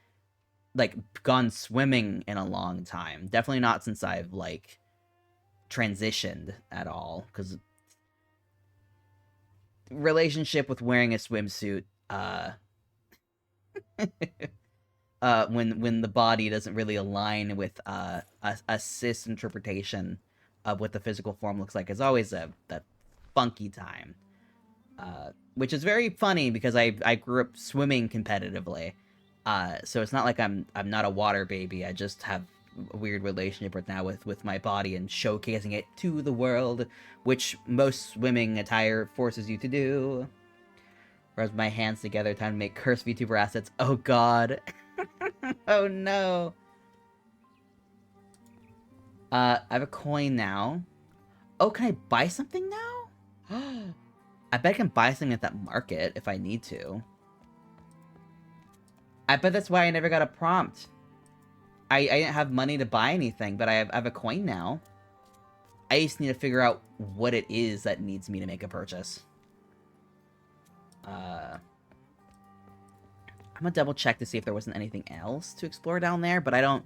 S1: gone swimming in a long time. Definitely not since I've like transitioned at all, because relationship with wearing a swimsuit, when the body doesn't really align with a cis interpretation of what the physical form looks like, is always a funky time. Which is very funny because I grew up swimming competitively, so it's not like I'm not a water baby. I just have a weird relationship right now with my body and showcasing it to the world, which most swimming attire forces you to do. Rubs my hands together, time to make cursed VTuber assets. Oh god. Oh no. I have a coin now. Oh, can I buy something now? I bet I can buy something at that market if I need to. I bet that's why I never got a prompt. I didn't have money to buy anything, but I have a coin now. I just need to figure out what it is that needs me to make a purchase. I'm gonna double check to see if there wasn't anything else to explore down there, but I don't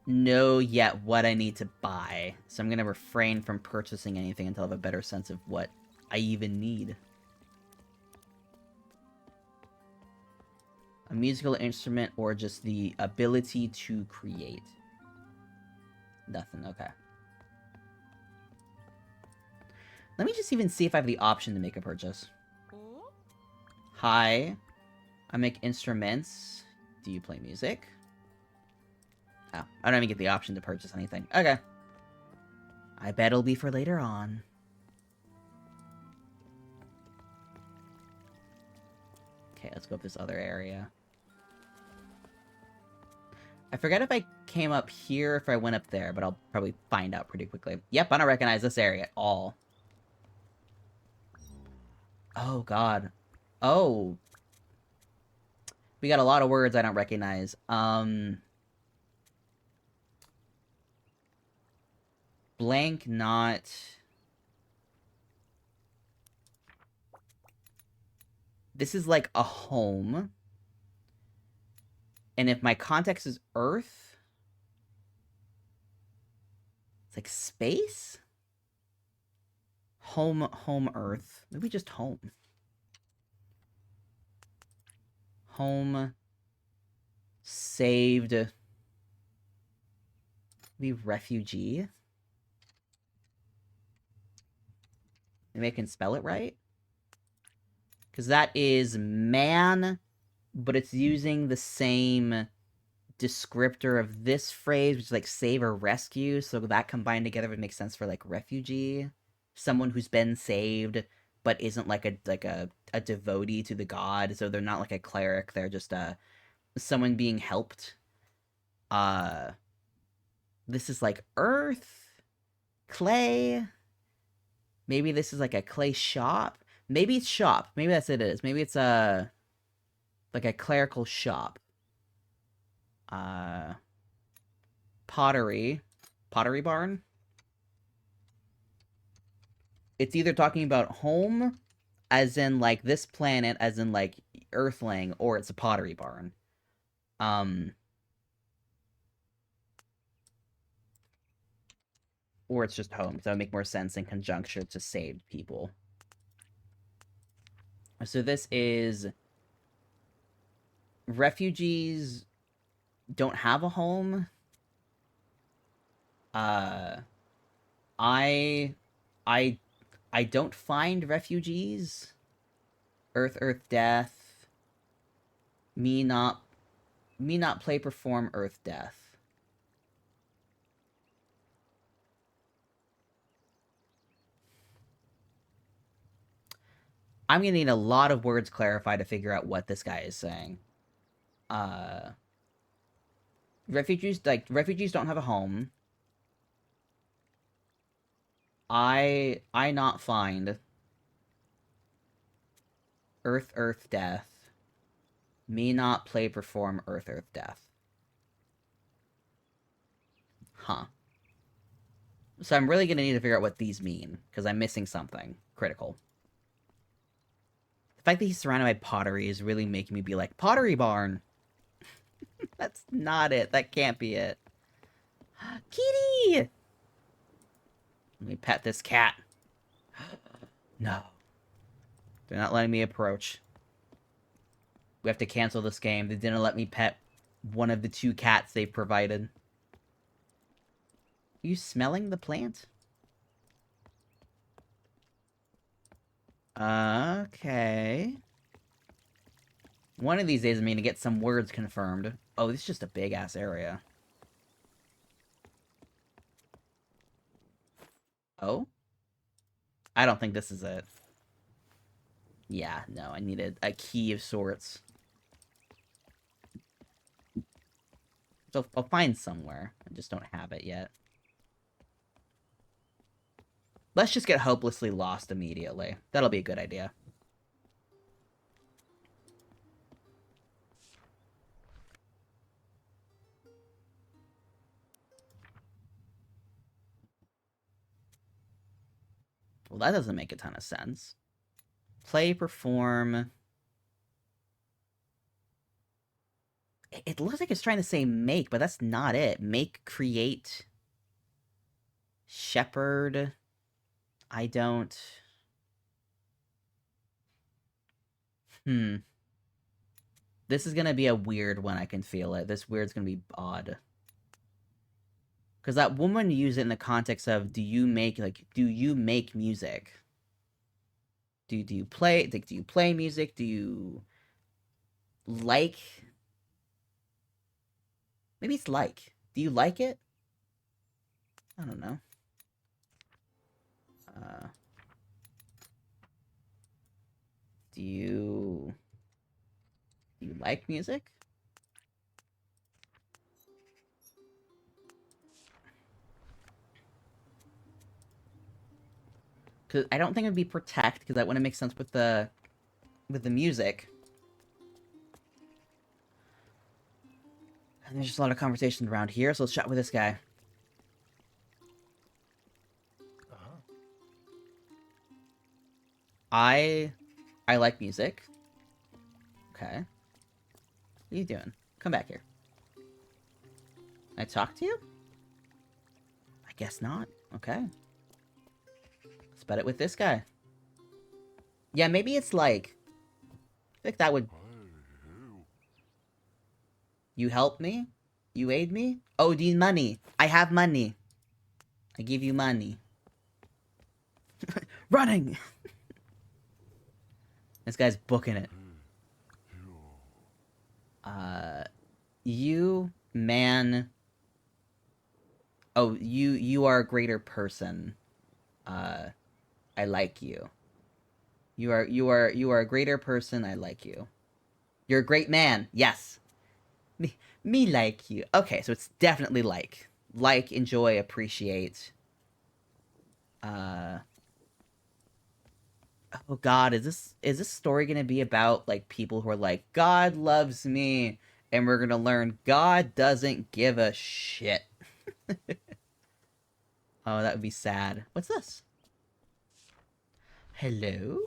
S1: know yet what I need to buy. So I'm gonna refrain from purchasing anything until I have a better sense of what I even need. A musical instrument or just the ability to create? Nothing, okay. Let me just even see if I have the option to make a purchase. Hi. I make instruments. Do you play music? Oh, I don't even get the option to purchase anything. Okay. I bet it'll be for later on. Okay, let's go up this other area. I forget if I came up here or if I went up there, but I'll probably find out pretty quickly. Yep, I don't recognize this area at all. Oh, God. Oh. We got a lot of words I don't recognize. Blank, not... This is like a home. And if my context is Earth... It's like space? Home Earth. Maybe just home. Home. Saved. Maybe refugee. Maybe I can spell it right? Because that is man, but it's using the same descriptor of this phrase, which is like save or rescue. So that combined together would make sense for like refugee, someone who's been saved but isn't like a devotee to the god. So they're not like a cleric. They're just someone being helped. This is like earth, clay. Maybe this is like a clay shop. Maybe it's shop. Maybe that's it is. Maybe it's like a clerical shop. Pottery barn. It's either talking about home, as in like this planet, as in like Earthling, or it's a pottery barn. Or it's just home. So that would make more sense in conjunction to saved people. So this is refugees don't have a home. I I don't find refugees. Earth, death. Me not play, perform, Earth, death. I'm gonna need a lot of words clarified to figure out what this guy is saying. Refugees don't have a home. I not find Earth, death. Me not play, perform, Earth, death. Huh. So I'm really gonna need to figure out what these mean, because I'm missing something critical. The fact that he's surrounded by pottery is really making me be like, pottery barn! That's not it. That can't be it. Kitty! Let me pet this cat. No. They're not letting me approach. We have to cancel this game. They didn't let me pet one of the 2 cats they've provided. Are you smelling the plant? Okay. One of these days I'm gonna get some words confirmed. Oh, this is just a big-ass area. Oh? I don't think this is it. Yeah, no, I needed a key of sorts. So I'll find somewhere. I just don't have it yet. Let's just get hopelessly lost immediately. That'll be a good idea. Well, that doesn't make a ton of sense. Play, perform... It looks like it's trying to say make, but that's not it. Make, create... Shepherd... I don't... This is gonna be a weird one, I can feel it. This weird's gonna be odd. Because that woman used it in the context of, do you make music? Do you play, like, do you play music? Do you like... Maybe it's like. Do you like it? I don't know. Do you like music? Cause I don't think it would be protect, because that wouldn't make sense with the music. And there's just a lot of conversation around here, so let's chat with this guy. I like music. Okay. What are you doing? Come back here. Can I talk to you? I guess not. Okay. Let's bet it with this guy. Yeah, maybe it's like... I think that would... You help me? You aid me? Oh, do you need money? I have money. I give you money. Running! This guy's booking it. You, man... Oh, you are a greater person. I like you. You are a greater person, I like you. You're a great man, yes. Me like you. Okay, so it's definitely like. Like, enjoy, appreciate. Oh god, is this story gonna be about, like, people who are like, God loves me, and we're gonna learn God doesn't give a shit. Oh, that would be sad. What's this? Hello?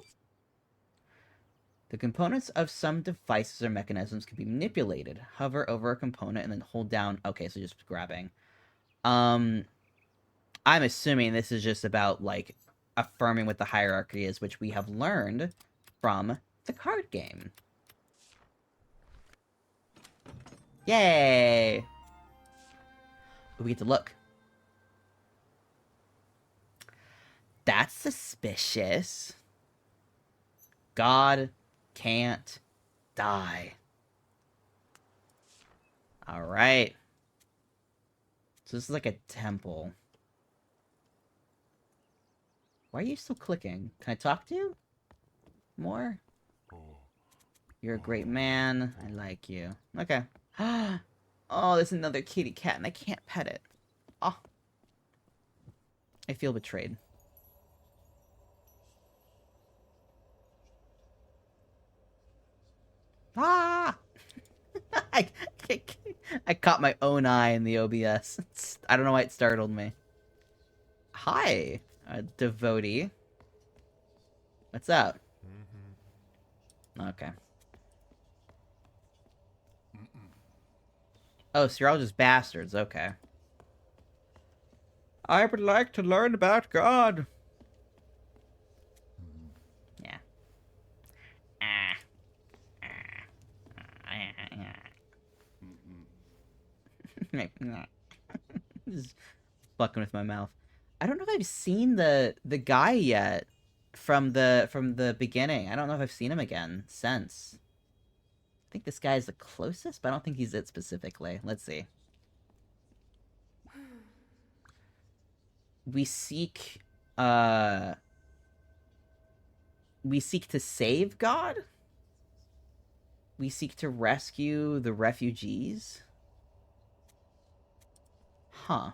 S1: The components of some devices or mechanisms can be manipulated. Hover over a component and then hold down... Okay, so just grabbing. I'm assuming this is just about, like, affirming what the hierarchy is, which we have learned from the card game. Yay! We get to look. That's suspicious. God can't die. Alright. So this is like a temple. Why are you still clicking? Can I talk to you? More? You're a great man. I like you. Okay. Oh, there's another kitty cat and I can't pet it. Oh. I feel betrayed. Ah! I caught my own eye in the OBS. I don't know why it startled me. Hi, devotee. What's up? Okay. Oh, so you're all just bastards. Okay. I would like to learn about God. Yeah. Just fucking with my mouth. I don't know if I've seen the guy yet from the beginning. I don't know if I've seen him again since. I think this guy is the closest, but I don't think he's it specifically. Let's see. We seek to save God? We seek to rescue the refugees? Huh.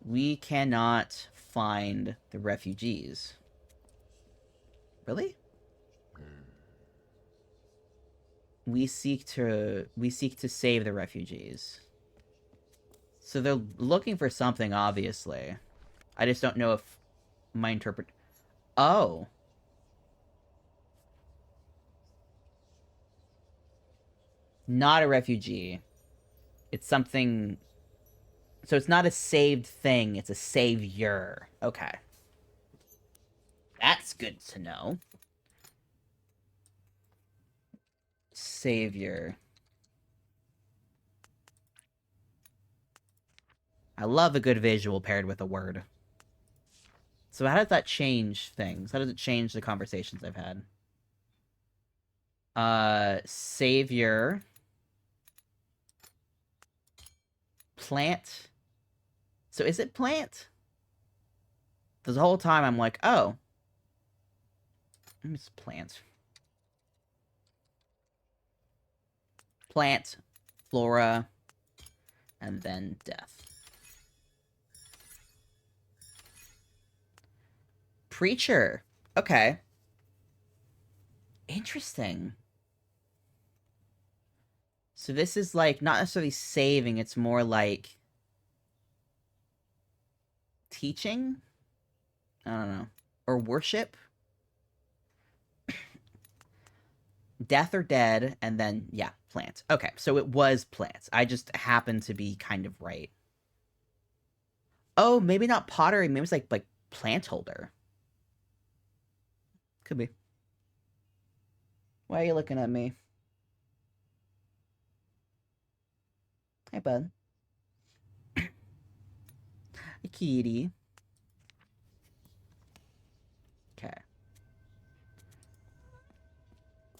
S1: We cannot find the refugees. Really? We seek to save the refugees. So they're looking for something, obviously. I just don't know if my interpret... Oh. Not a refugee. It's something... So it's not a saved thing, it's a savior. Okay. That's good to know. Savior. I love a good visual paired with a word. So how does that change things? How does it change the conversations I've had? Savior. Plant. So is it plant? The whole time I'm like, oh. It's plant. Plant. Flora. And then death. Preacher. Okay. Interesting. So this is like not necessarily saving, it's more like teaching? I don't know. Or worship? Death or dead, and then, yeah, plant. Okay, so it was plants. I just happened to be kind of right. Oh, maybe not pottery. Maybe it's like plant holder. Could be. Why are you looking at me? Hey, bud. Hey, kitty. Okay.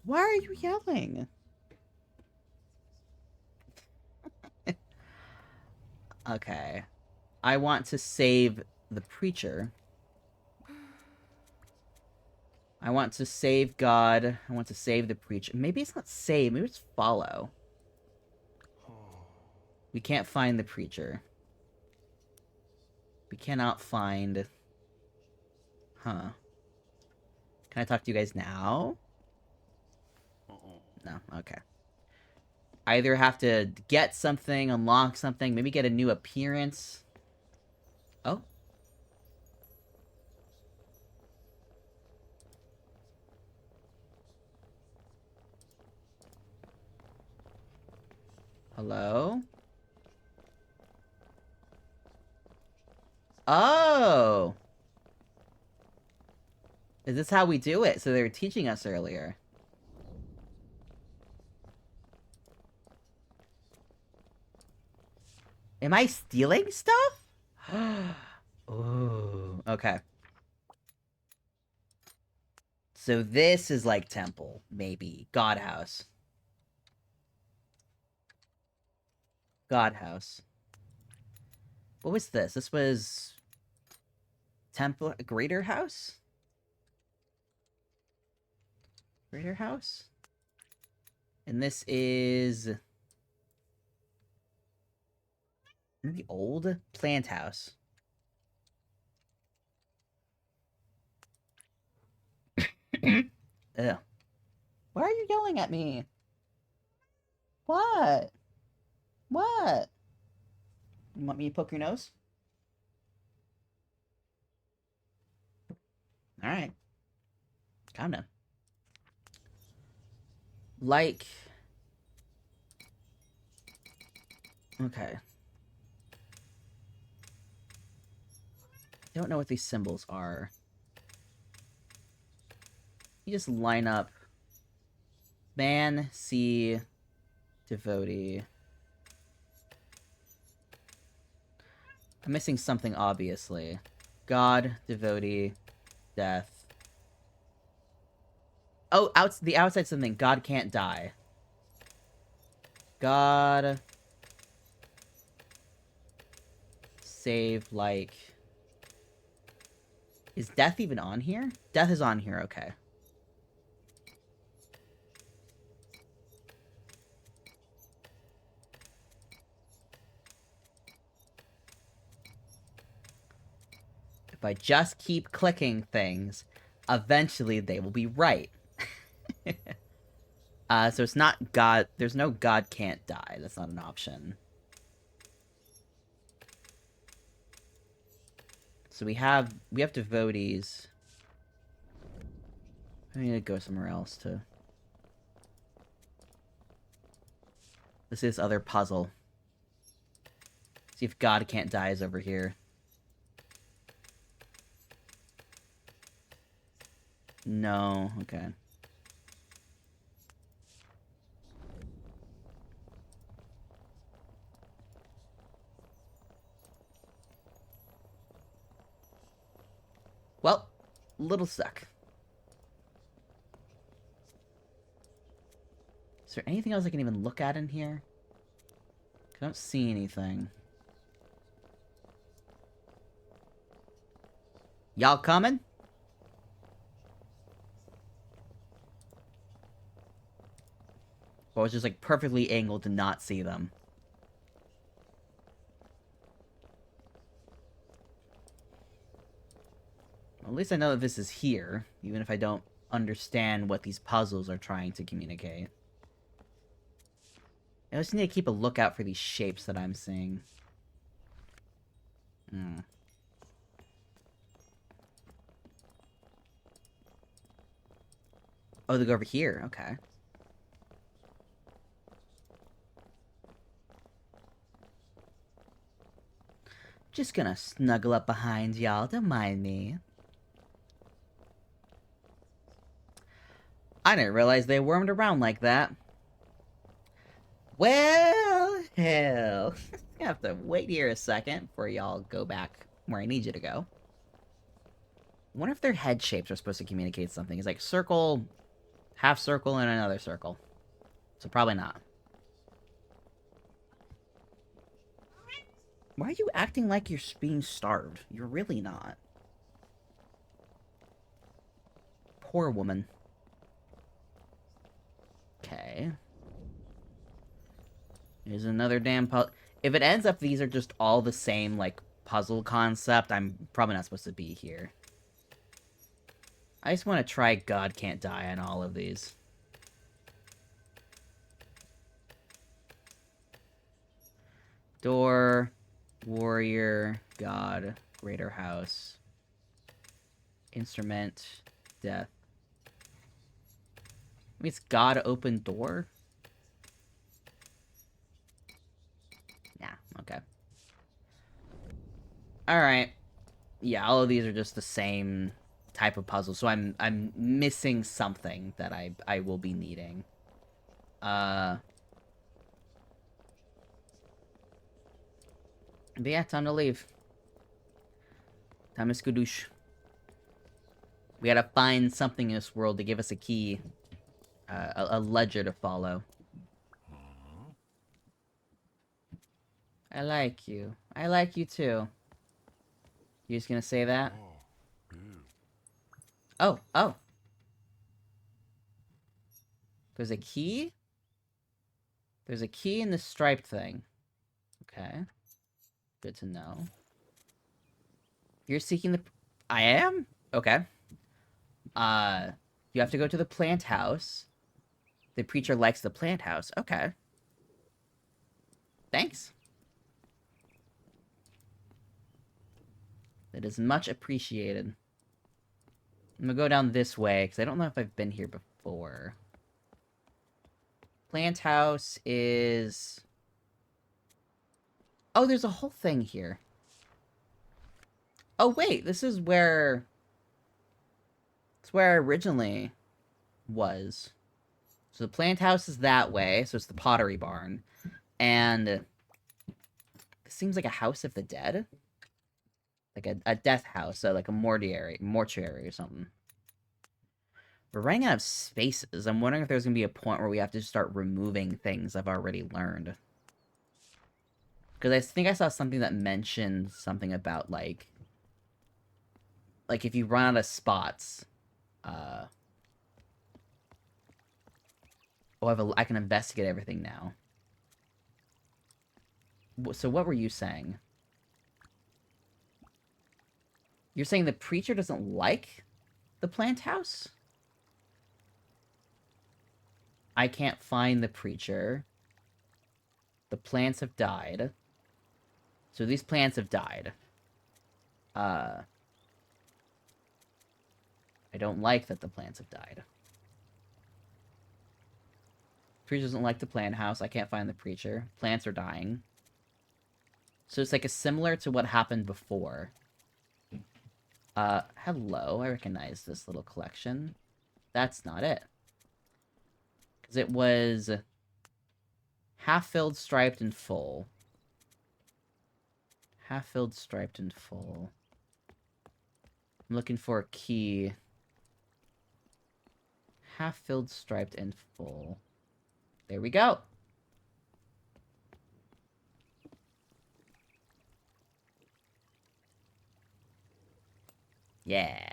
S1: Why are you yelling? Okay. I want to save the preacher. I want to save God. I want to save the preacher. Maybe it's not save. Maybe it's follow. We can't find the preacher. We cannot find... Huh. Can I talk to you guys now? No, okay. Either have to get something, unlock something, maybe get a new appearance. Oh. Hello? Oh! Is this how we do it? So they were teaching us earlier. Am I stealing stuff? Ooh, okay. So this is like temple, maybe. God house. God house. What was this? This was... Temple... Greater house? Greater house? And this is... Maybe old? Plant house. Ew. Why are you yelling at me? What? What? You want me to poke your nose? Alright. Calm down. Like... Okay. I don't know what these symbols are. You just line up man, sea, devotee. I'm missing something, obviously. God, devotee, death. Oh, the outside something. God can't die. God... Save, like... Is death even on here? Death is on here, okay. If I just keep clicking things, eventually they will be right. So it's not God... There's no God can't die. That's not an option. So we have devotees. I need to go somewhere else to... This is other puzzle. See if God can't die is over here. No, okay. Well, little stuck. Is there anything else I can even look at in here? I don't see anything. Y'all coming? Or was just like perfectly angled to not see them? Well, at least I know that this is here, even if I don't understand what these puzzles are trying to communicate. I just need to keep a lookout for these shapes that I'm seeing. Hmm. Oh, they go over here. Okay. Just gonna snuggle up behind y'all. Don't mind me. I didn't realize they wormed around like that. Well, hell. I have to wait here a second before y'all go back where I need you to go. I wonder if their head shapes are supposed to communicate something. It's like circle, half circle, and another circle. So probably not. Why are you acting like you're being starved? You're really not. Poor woman. Okay. Here's another damn puzzle. If it ends up these are just all the same, like, puzzle concept, I'm probably not supposed to be here. I just want to try God Can't Die on all of these. Door, warrior, God, greater house, instrument, death. I mean, it's God open door? Nah, okay. Alright. Yeah, all of these are just the same type of puzzle, so I'm missing something that I will be needing. But yeah, time to leave. Time to skadoosh. We gotta find something in this world to give us a key. A ledger to follow. I like you. I like you too. You just gonna say that? Oh, oh. There's a key? There's a key in the striped thing. Okay. Good to know. You're seeking the... I am? Okay. You have to go to the plant house. The preacher likes the plant house. Okay. Thanks. That is much appreciated. I'm gonna go down this way, because I don't know if I've been here before. Plant house is... Oh, there's a whole thing here. Oh, wait, this is where... It's where I originally was. So the plant house is that way, so it's the pottery barn. And... This seems like a house of the dead. Like a death house, so like a mortuary or something. We're running out of spaces. I'm wondering if there's going to be a point where we have to start removing things I've already learned. Because I think I saw something that mentioned something about, like if you run out of spots, oh, I can investigate everything now. So what were you saying? You're saying the preacher doesn't like the plant house? I can't find the preacher. The plants have died. So these plants have died. I don't like that the plants have died. Preacher doesn't like the plant house. I can't find the preacher. Plants are dying. So it's like a similar to what happened before. Hello. I recognize this little collection. That's not it. Because it was half-filled, striped, and full. Half-filled, striped, and full. I'm looking for a key. Half-filled, striped, and full. There we go. Yeah.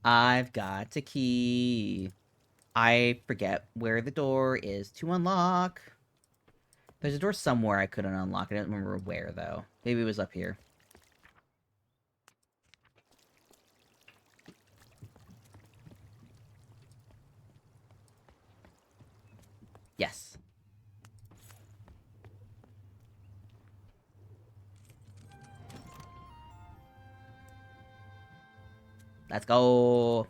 S1: I've got a key. I forget where the door is to unlock. There's a door somewhere I couldn't unlock. I don't remember where, though. Maybe it was up here. Let's go.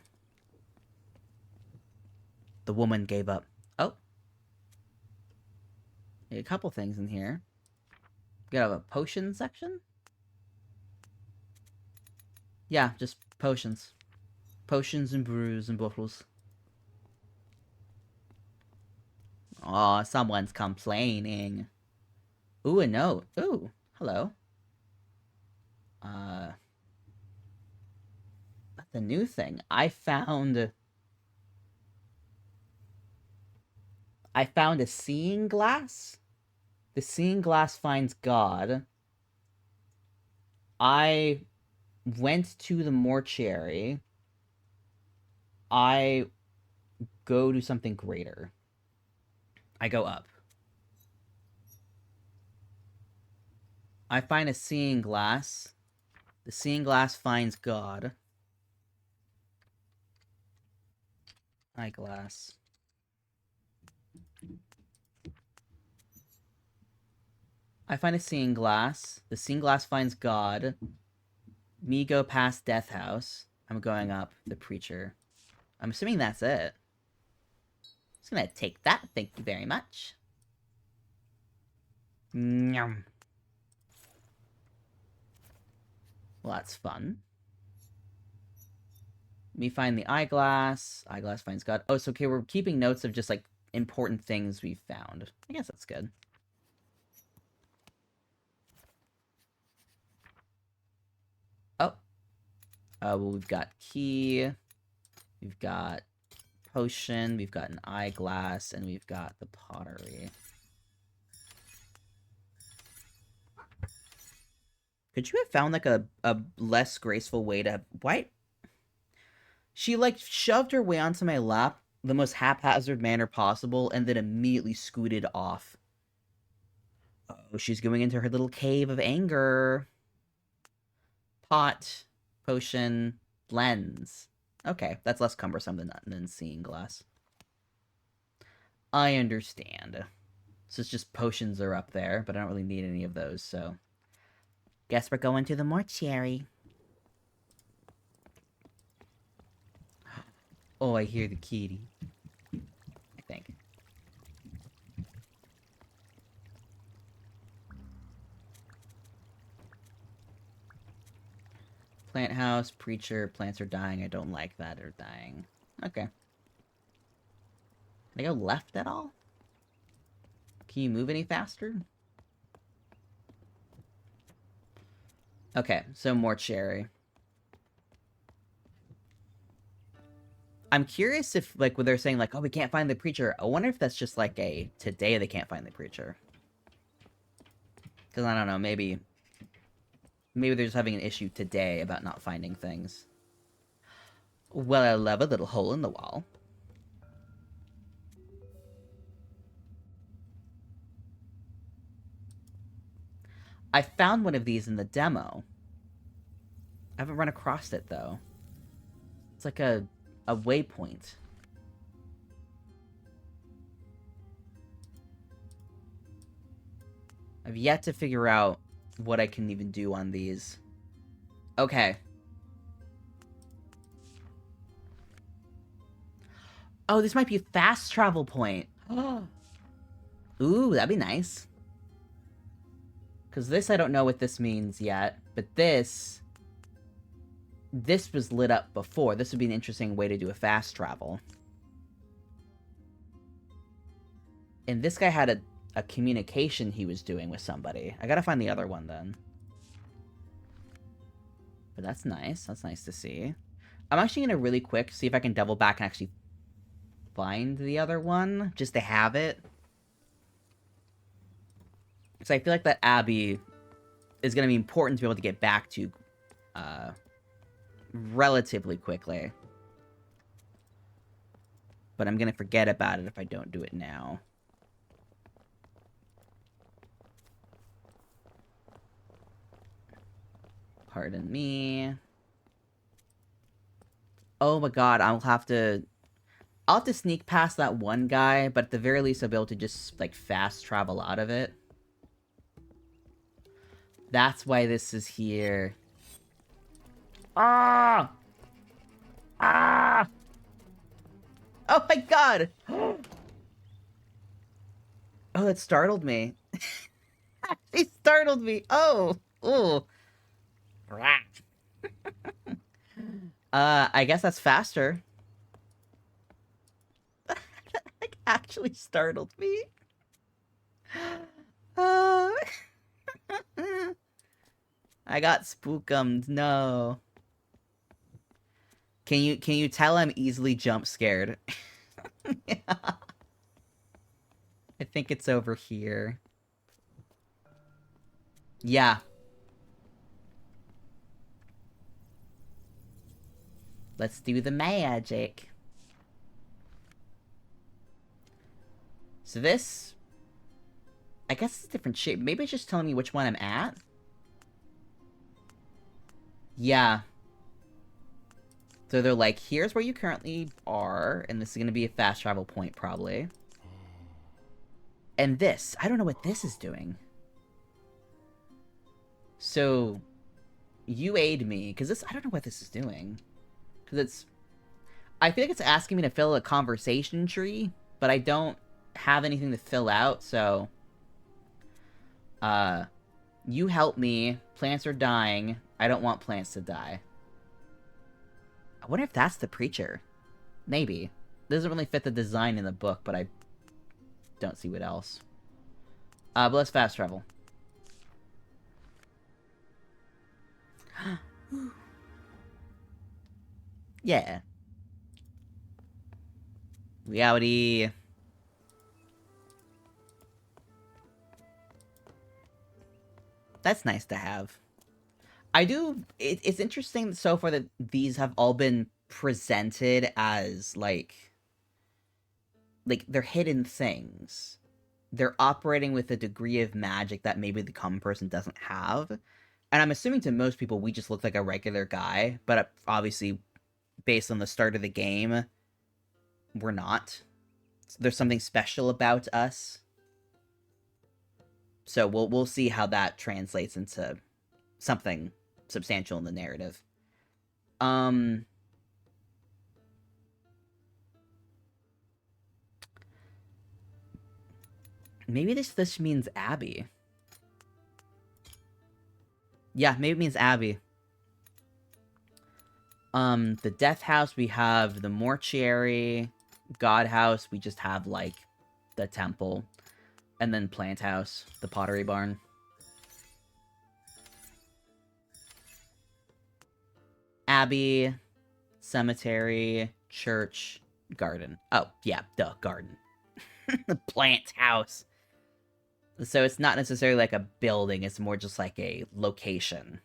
S1: The woman gave up. Oh. A couple things in here. We got a potion section? Yeah, just potions. Potions and brews and bottles. Aw, someone's complaining. Ooh, a note. Ooh, hello. That's a new thing. I found a seeing glass. The seeing glass finds God. I went to the mortuary. I go to something greater. I go up. I find a seeing glass. The seeing glass finds God. Eyeglass. I find a seeing glass. The seeing glass finds God. Me go past Death House. I'm going up the preacher. I'm assuming that's it. Just gonna take that. Thank you very much. Nyum. Well, that's fun. Me find the eyeglass. Eyeglass finds God. Oh, so okay, we're keeping notes of just, like, important things we've found. I guess that's good. Oh. Well, we've got key. We've got potion. We've got an eyeglass. And we've got the pottery. Could you have found, like, a less graceful way to... Why? She, like, shoved her way onto my lap the most haphazard manner possible and then immediately scooted off. Oh, she's going into her little cave of anger. Pot, potion, lens. Okay, that's less cumbersome than seeing glass. I understand. So it's just potions are up there, but I don't really need any of those, so... Guess we're going to the mortuary. Oh, I hear the kitty. I think. Plant house, preacher, plants are dying. I don't like that. They're dying. Okay. Can I go left at all? Can you move any faster? Okay, so mortuary. I'm curious if, like, when they're saying, like, oh, we can't find the preacher, I wonder if that's just, like, a today they can't find the preacher. Because, I don't know, maybe they're just having an issue today about not finding things. Well, I love a little hole in the wall. I found one of these in the demo. I haven't run across it, though. It's like a waypoint. I've yet to figure out what I can even do on these. Okay. Oh, this might be a fast travel point. Ooh, that'd be nice. Because this, I don't know what this means yet. But this was lit up before. This would be an interesting way to do a fast travel. And this guy had a communication he was doing with somebody. I gotta find the other one, then. But that's nice. That's nice to see. I'm actually gonna really quick see if I can double back and actually find the other one, just to have it. Because I feel like that abbey is gonna be important to be able to get back to relatively quickly. But I'm gonna forget about it if I don't do it now. Pardon me. Oh my god, I'll have to sneak past that one guy, but at the very least I'll be able to just, like, fast travel out of it. That's why this is here. Ah! Ah! Oh my god! Oh, that startled me. It startled me. Oh! Ooh. I guess that's faster. That like actually startled me. Uh, I got spookumed. No. Can you tell I'm easily jump scared? Yeah. I think it's over here. Yeah. Let's do the magic. So this, I guess it's a different shape. Maybe it's just telling me which one I'm at. Yeah. So they're like, here's where you currently are, and this is going to be a fast travel point, probably. And this, I don't know what this is doing. So, you aid me, because this, I don't know what this is doing. Because it's, I feel like it's asking me to fill a conversation tree, but I don't have anything to fill out, so... you help me, plants are dying, I don't want plants to die. I wonder if that's the preacher. Maybe. Doesn't really fit the design in the book, but I don't see what else. But let's fast travel. Yeah. Reality. That's nice to have. I do... it's interesting so far that these have all been presented as, like, they're hidden things. They're operating with a degree of magic that maybe the common person doesn't have. And I'm assuming to most people we just look like a regular guy, but obviously, based on the start of the game, we're not. There's something special about us. So we'll see how that translates into something substantial in the narrative. Maybe this means Abby. Yeah, maybe it means Abby. The death house, we have the mortuary. God house, we just have, like, the temple. And then plant house, the pottery barn. Abbey, cemetery, church, garden. Oh, yeah, duh, garden. The plant house. So it's not necessarily like a building, it's more just like a location.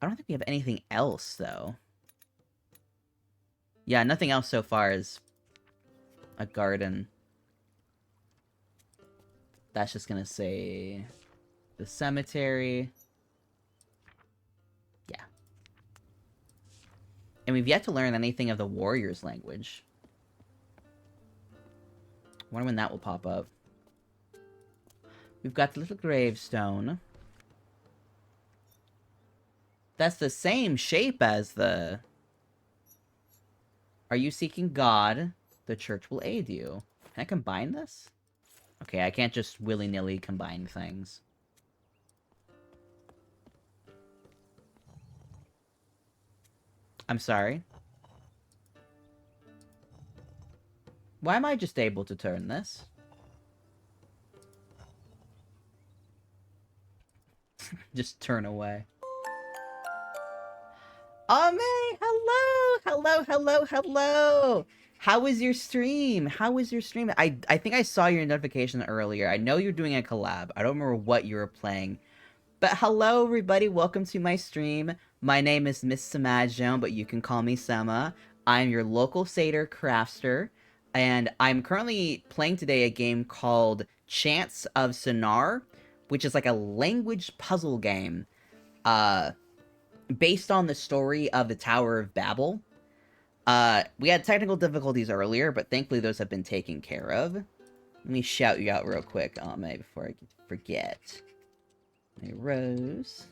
S1: I don't think we have anything else, though. Yeah, nothing else so far is a garden. That's just gonna say the cemetery. Yeah. And we've yet to learn anything of the warrior's language. Wonder when that will pop up. We've got the little gravestone. That's the same shape as the... Are you seeking God? The church will aid you. Can I combine this? Okay, I can't just willy-nilly combine things. I'm sorry. Why am I just able to turn this? Just turn away. Ame! Hello! Hello, hello, hello! How was your stream? How was your stream? I think I saw your notification earlier. I know you're doing a collab. I don't remember what you were playing. But hello, everybody. Welcome to my stream. My name is Miss Semageon, but you can call me Sema. I'm your local satyr crafter, and I'm currently playing today a game called Chants of Sennaar, which is like a language puzzle game, based on the story of the Tower of Babel. We had technical difficulties earlier, but thankfully those have been taken care of. Let me shout you out real quick, Ame, before I forget. Hey, Rose.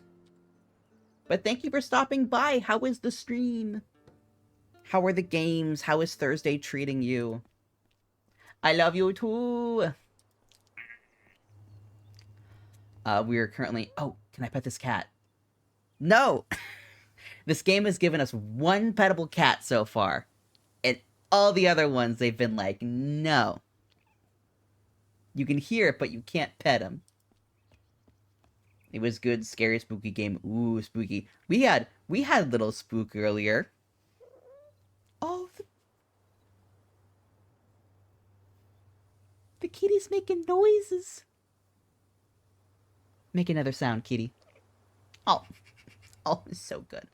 S1: But thank you for stopping by. How was the stream? How are the games? How is Thursday treating you? I love you too! We are currently... Oh, can I pet this cat? No! This game has given us one pettable cat so far. And all the other ones, they've been like, no. You can hear it, but you can't pet him. It was good, scary, spooky game. Ooh, spooky. We had little spook earlier. Oh, the kitty's making noises. Make another sound, kitty. Oh, it's so good.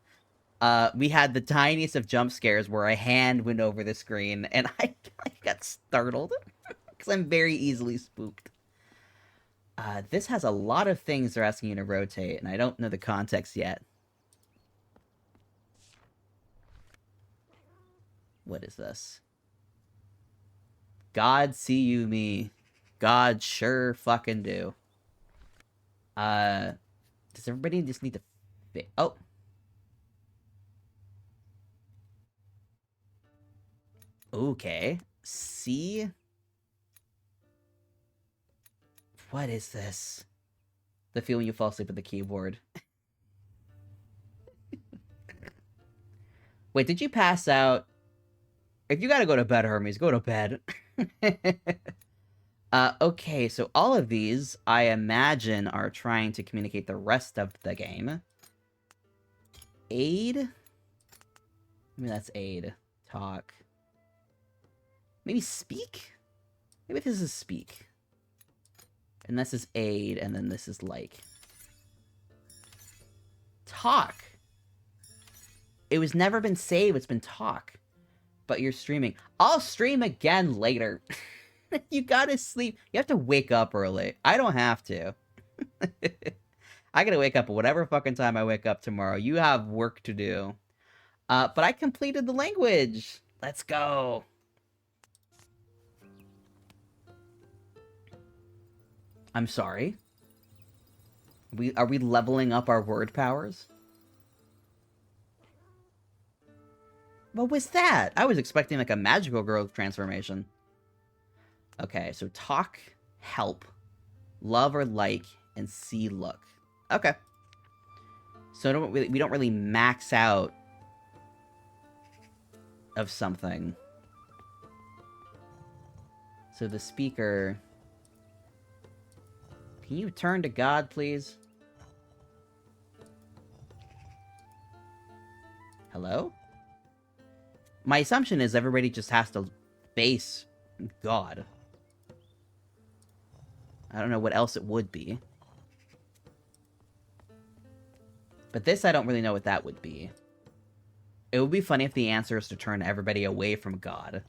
S1: We had the tiniest of jump scares where a hand went over the screen, and I got startled because I'm very easily spooked. This has a lot of things they're asking you to rotate, and I don't know the context yet. What is this? God see you me. God sure fucking do. Does everybody just need to... Oh. Okay. See? What is this? The feeling you fall asleep at the keyboard. Wait, did you pass out? If you gotta go to bed, Hermes, go to bed. Okay, so all of these, I imagine, are trying to communicate the rest of the game. Aid? Maybe that's aid. Talk. Maybe speak? Maybe this is speak. And this is aid, and then this is like... Talk! It was never been save, it's been talk. But you're streaming. I'll stream again later. You gotta sleep. You have to wake up early. I don't have to. I gotta wake up at whatever fucking time I wake up tomorrow. You have work to do. But I completed the language. Let's go. I'm sorry. Are we leveling up our word powers? What was that? I was expecting like a magical girl transformation. Okay, so talk, help, love or like, and see look. Okay. So we don't really max out of something. So the speaker... Can you turn to God, please? Hello? My assumption is everybody just has to face God. I don't know what else it would be. But this, I don't really know what that would be. It would be funny if the answer is to turn everybody away from God.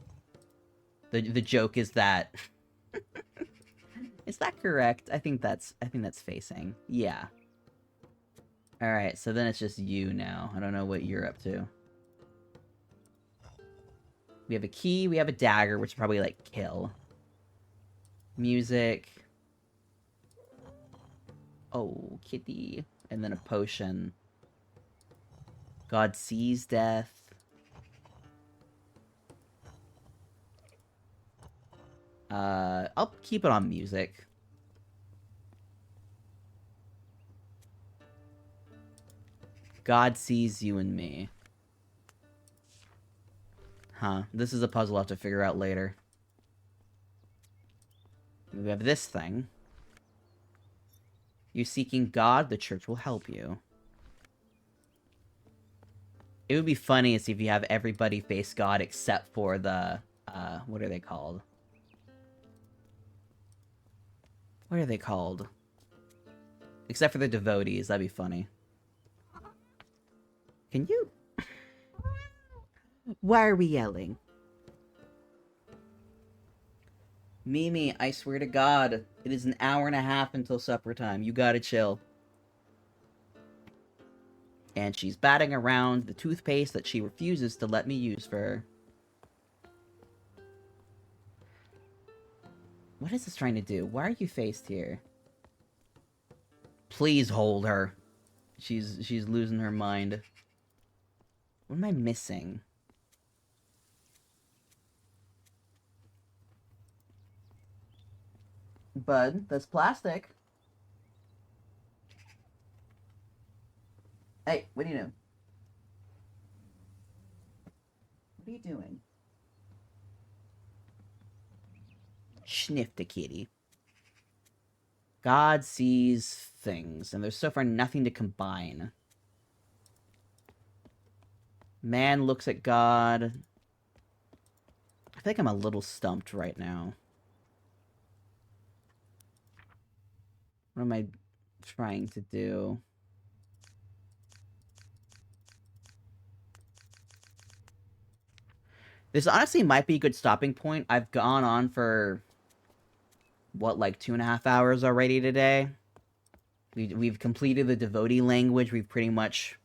S1: The joke is that... Is that correct? I think that's facing. Yeah. Alright, so then it's just you now. I don't know what you're up to. We have a key, we have a dagger, which is probably like kill. Music. Oh, kitty. And then a potion. God sees death. I'll keep it on music. God sees you and me. Huh. This is a puzzle I'll have to figure out later. We have this thing. You seeking God, the church will help you. It would be funny if you have everybody face God except for the, what are they called? What are they called? Except for the devotees, that'd be funny. Can you? Why are we yelling? Mimi, I swear to God, it is an hour and a half until supper time. You gotta chill. And she's batting around the toothpaste that she refuses to let me use for her. What is this trying to do? Why are you faced here? Please hold her. She's losing her mind. What am I missing? Bud, that's plastic. Hey, what are you doing? What are you doing? Sniff the kitty. God sees things, and there's so far nothing to combine. Man looks at God. I think I'm a little stumped right now. What am I trying to do? This honestly might be a good stopping point. I've gone on for, what, like 2.5 hours already today? We've completed the devotee language. We've pretty much...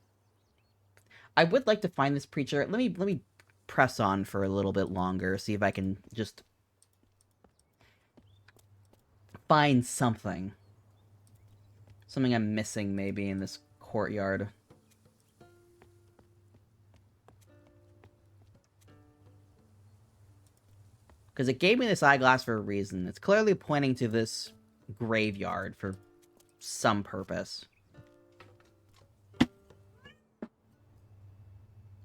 S1: I would like to find this preacher. Let me press on for a little bit longer, see if I can just find something. Something I'm missing, maybe, in this courtyard. Because it gave me this eyeglass for a reason. It's clearly pointing to this graveyard for some purpose.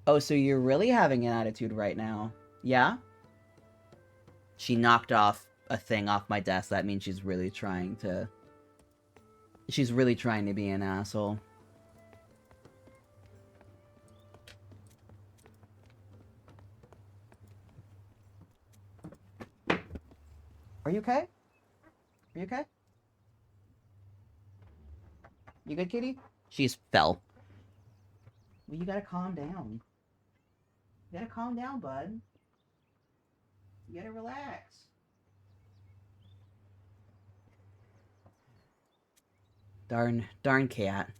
S1: Oh, so you're really having an attitude right now? Yeah? She knocked off a thing off my desk. That means she's really trying to... She's really trying to be an asshole. Are you okay? Are you okay? You good, kitty? She's fell. Well, you gotta calm down. You gotta calm down, bud. You gotta relax. Darn cat.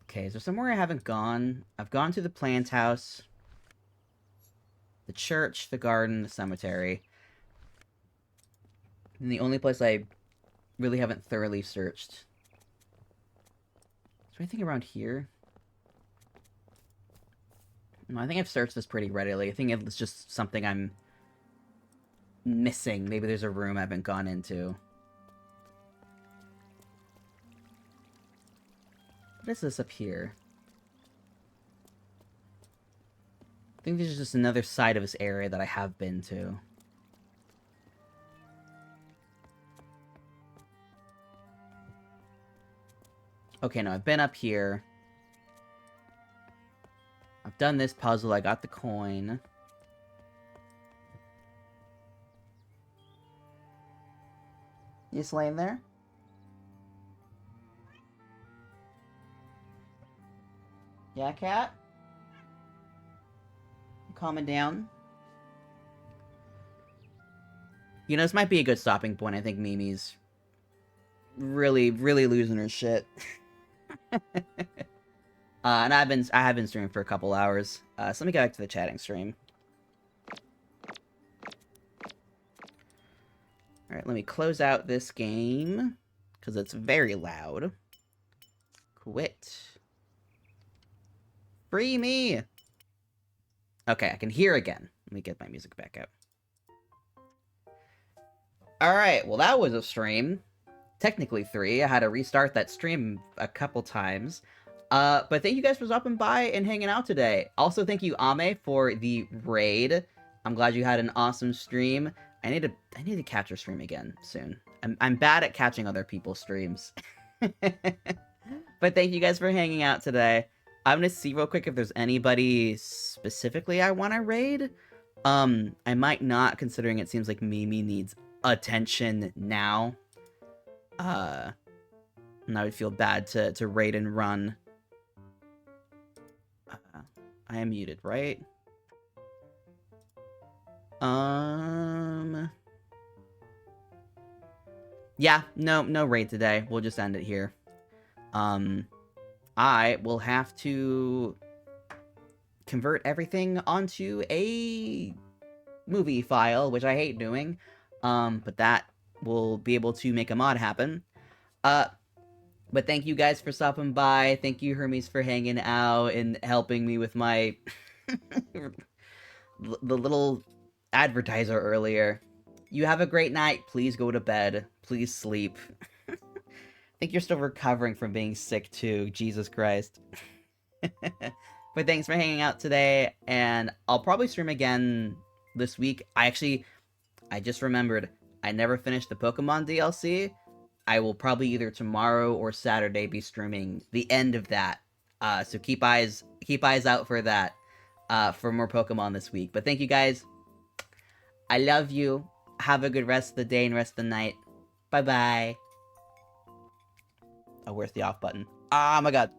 S1: Okay, is there somewhere I haven't gone? I've gone to the plant house, the church, the garden, the cemetery. And the only place I really haven't thoroughly searched. Is there anything around here? No, I think I've searched this pretty readily. I think it's just something I'm missing. Maybe there's a room I haven't gone into. What is this up here? I think this is just another side of this area that I have been to. Okay, no, I've been up here. I've done this puzzle. I got the coin. You just laying there? Yeah, cat? You calming down? You know, this might be a good stopping point. I think Mimi's really losing her shit. And I have been streaming for a couple hours. So let me go back to the chatting stream. Alright, let me close out this game. Because it's very loud. Quit. Free me! Okay, I can hear again. Let me get my music back up. Alright, well that was a stream. Technically 3. I had to restart that stream a couple times. But thank you guys for stopping by and hanging out today. Also, thank you, Ame, for the raid. I'm glad you had an awesome stream. I need to catch your stream again soon. I'm bad at catching other people's streams. But thank you guys for hanging out today. I'm gonna see real quick if there's anybody specifically I want to raid. I might not, considering it seems like Mimi needs attention now. And I would feel bad to raid and run. I am muted, right? Yeah, no raid today. We'll just end it here. I will have to convert everything onto a movie file, which I hate doing. But that will be able to make a mod happen. But thank you guys for stopping by. Thank you, Hermes, for hanging out and helping me with my... the little advertiser earlier. You have a great night. Please go to bed. Please sleep. I think you're still recovering from being sick too. Jesus Christ. But thanks for hanging out today, and I'll probably stream again this week. I just remembered, I never finished the Pokemon DLC. I will probably either tomorrow or Saturday be streaming the end of that. So keep eyes out for that. For more Pokemon this week. But thank you guys. I love you. Have a good rest of the day and rest of the night. Bye bye. Oh, where's the off button? Ah, my god.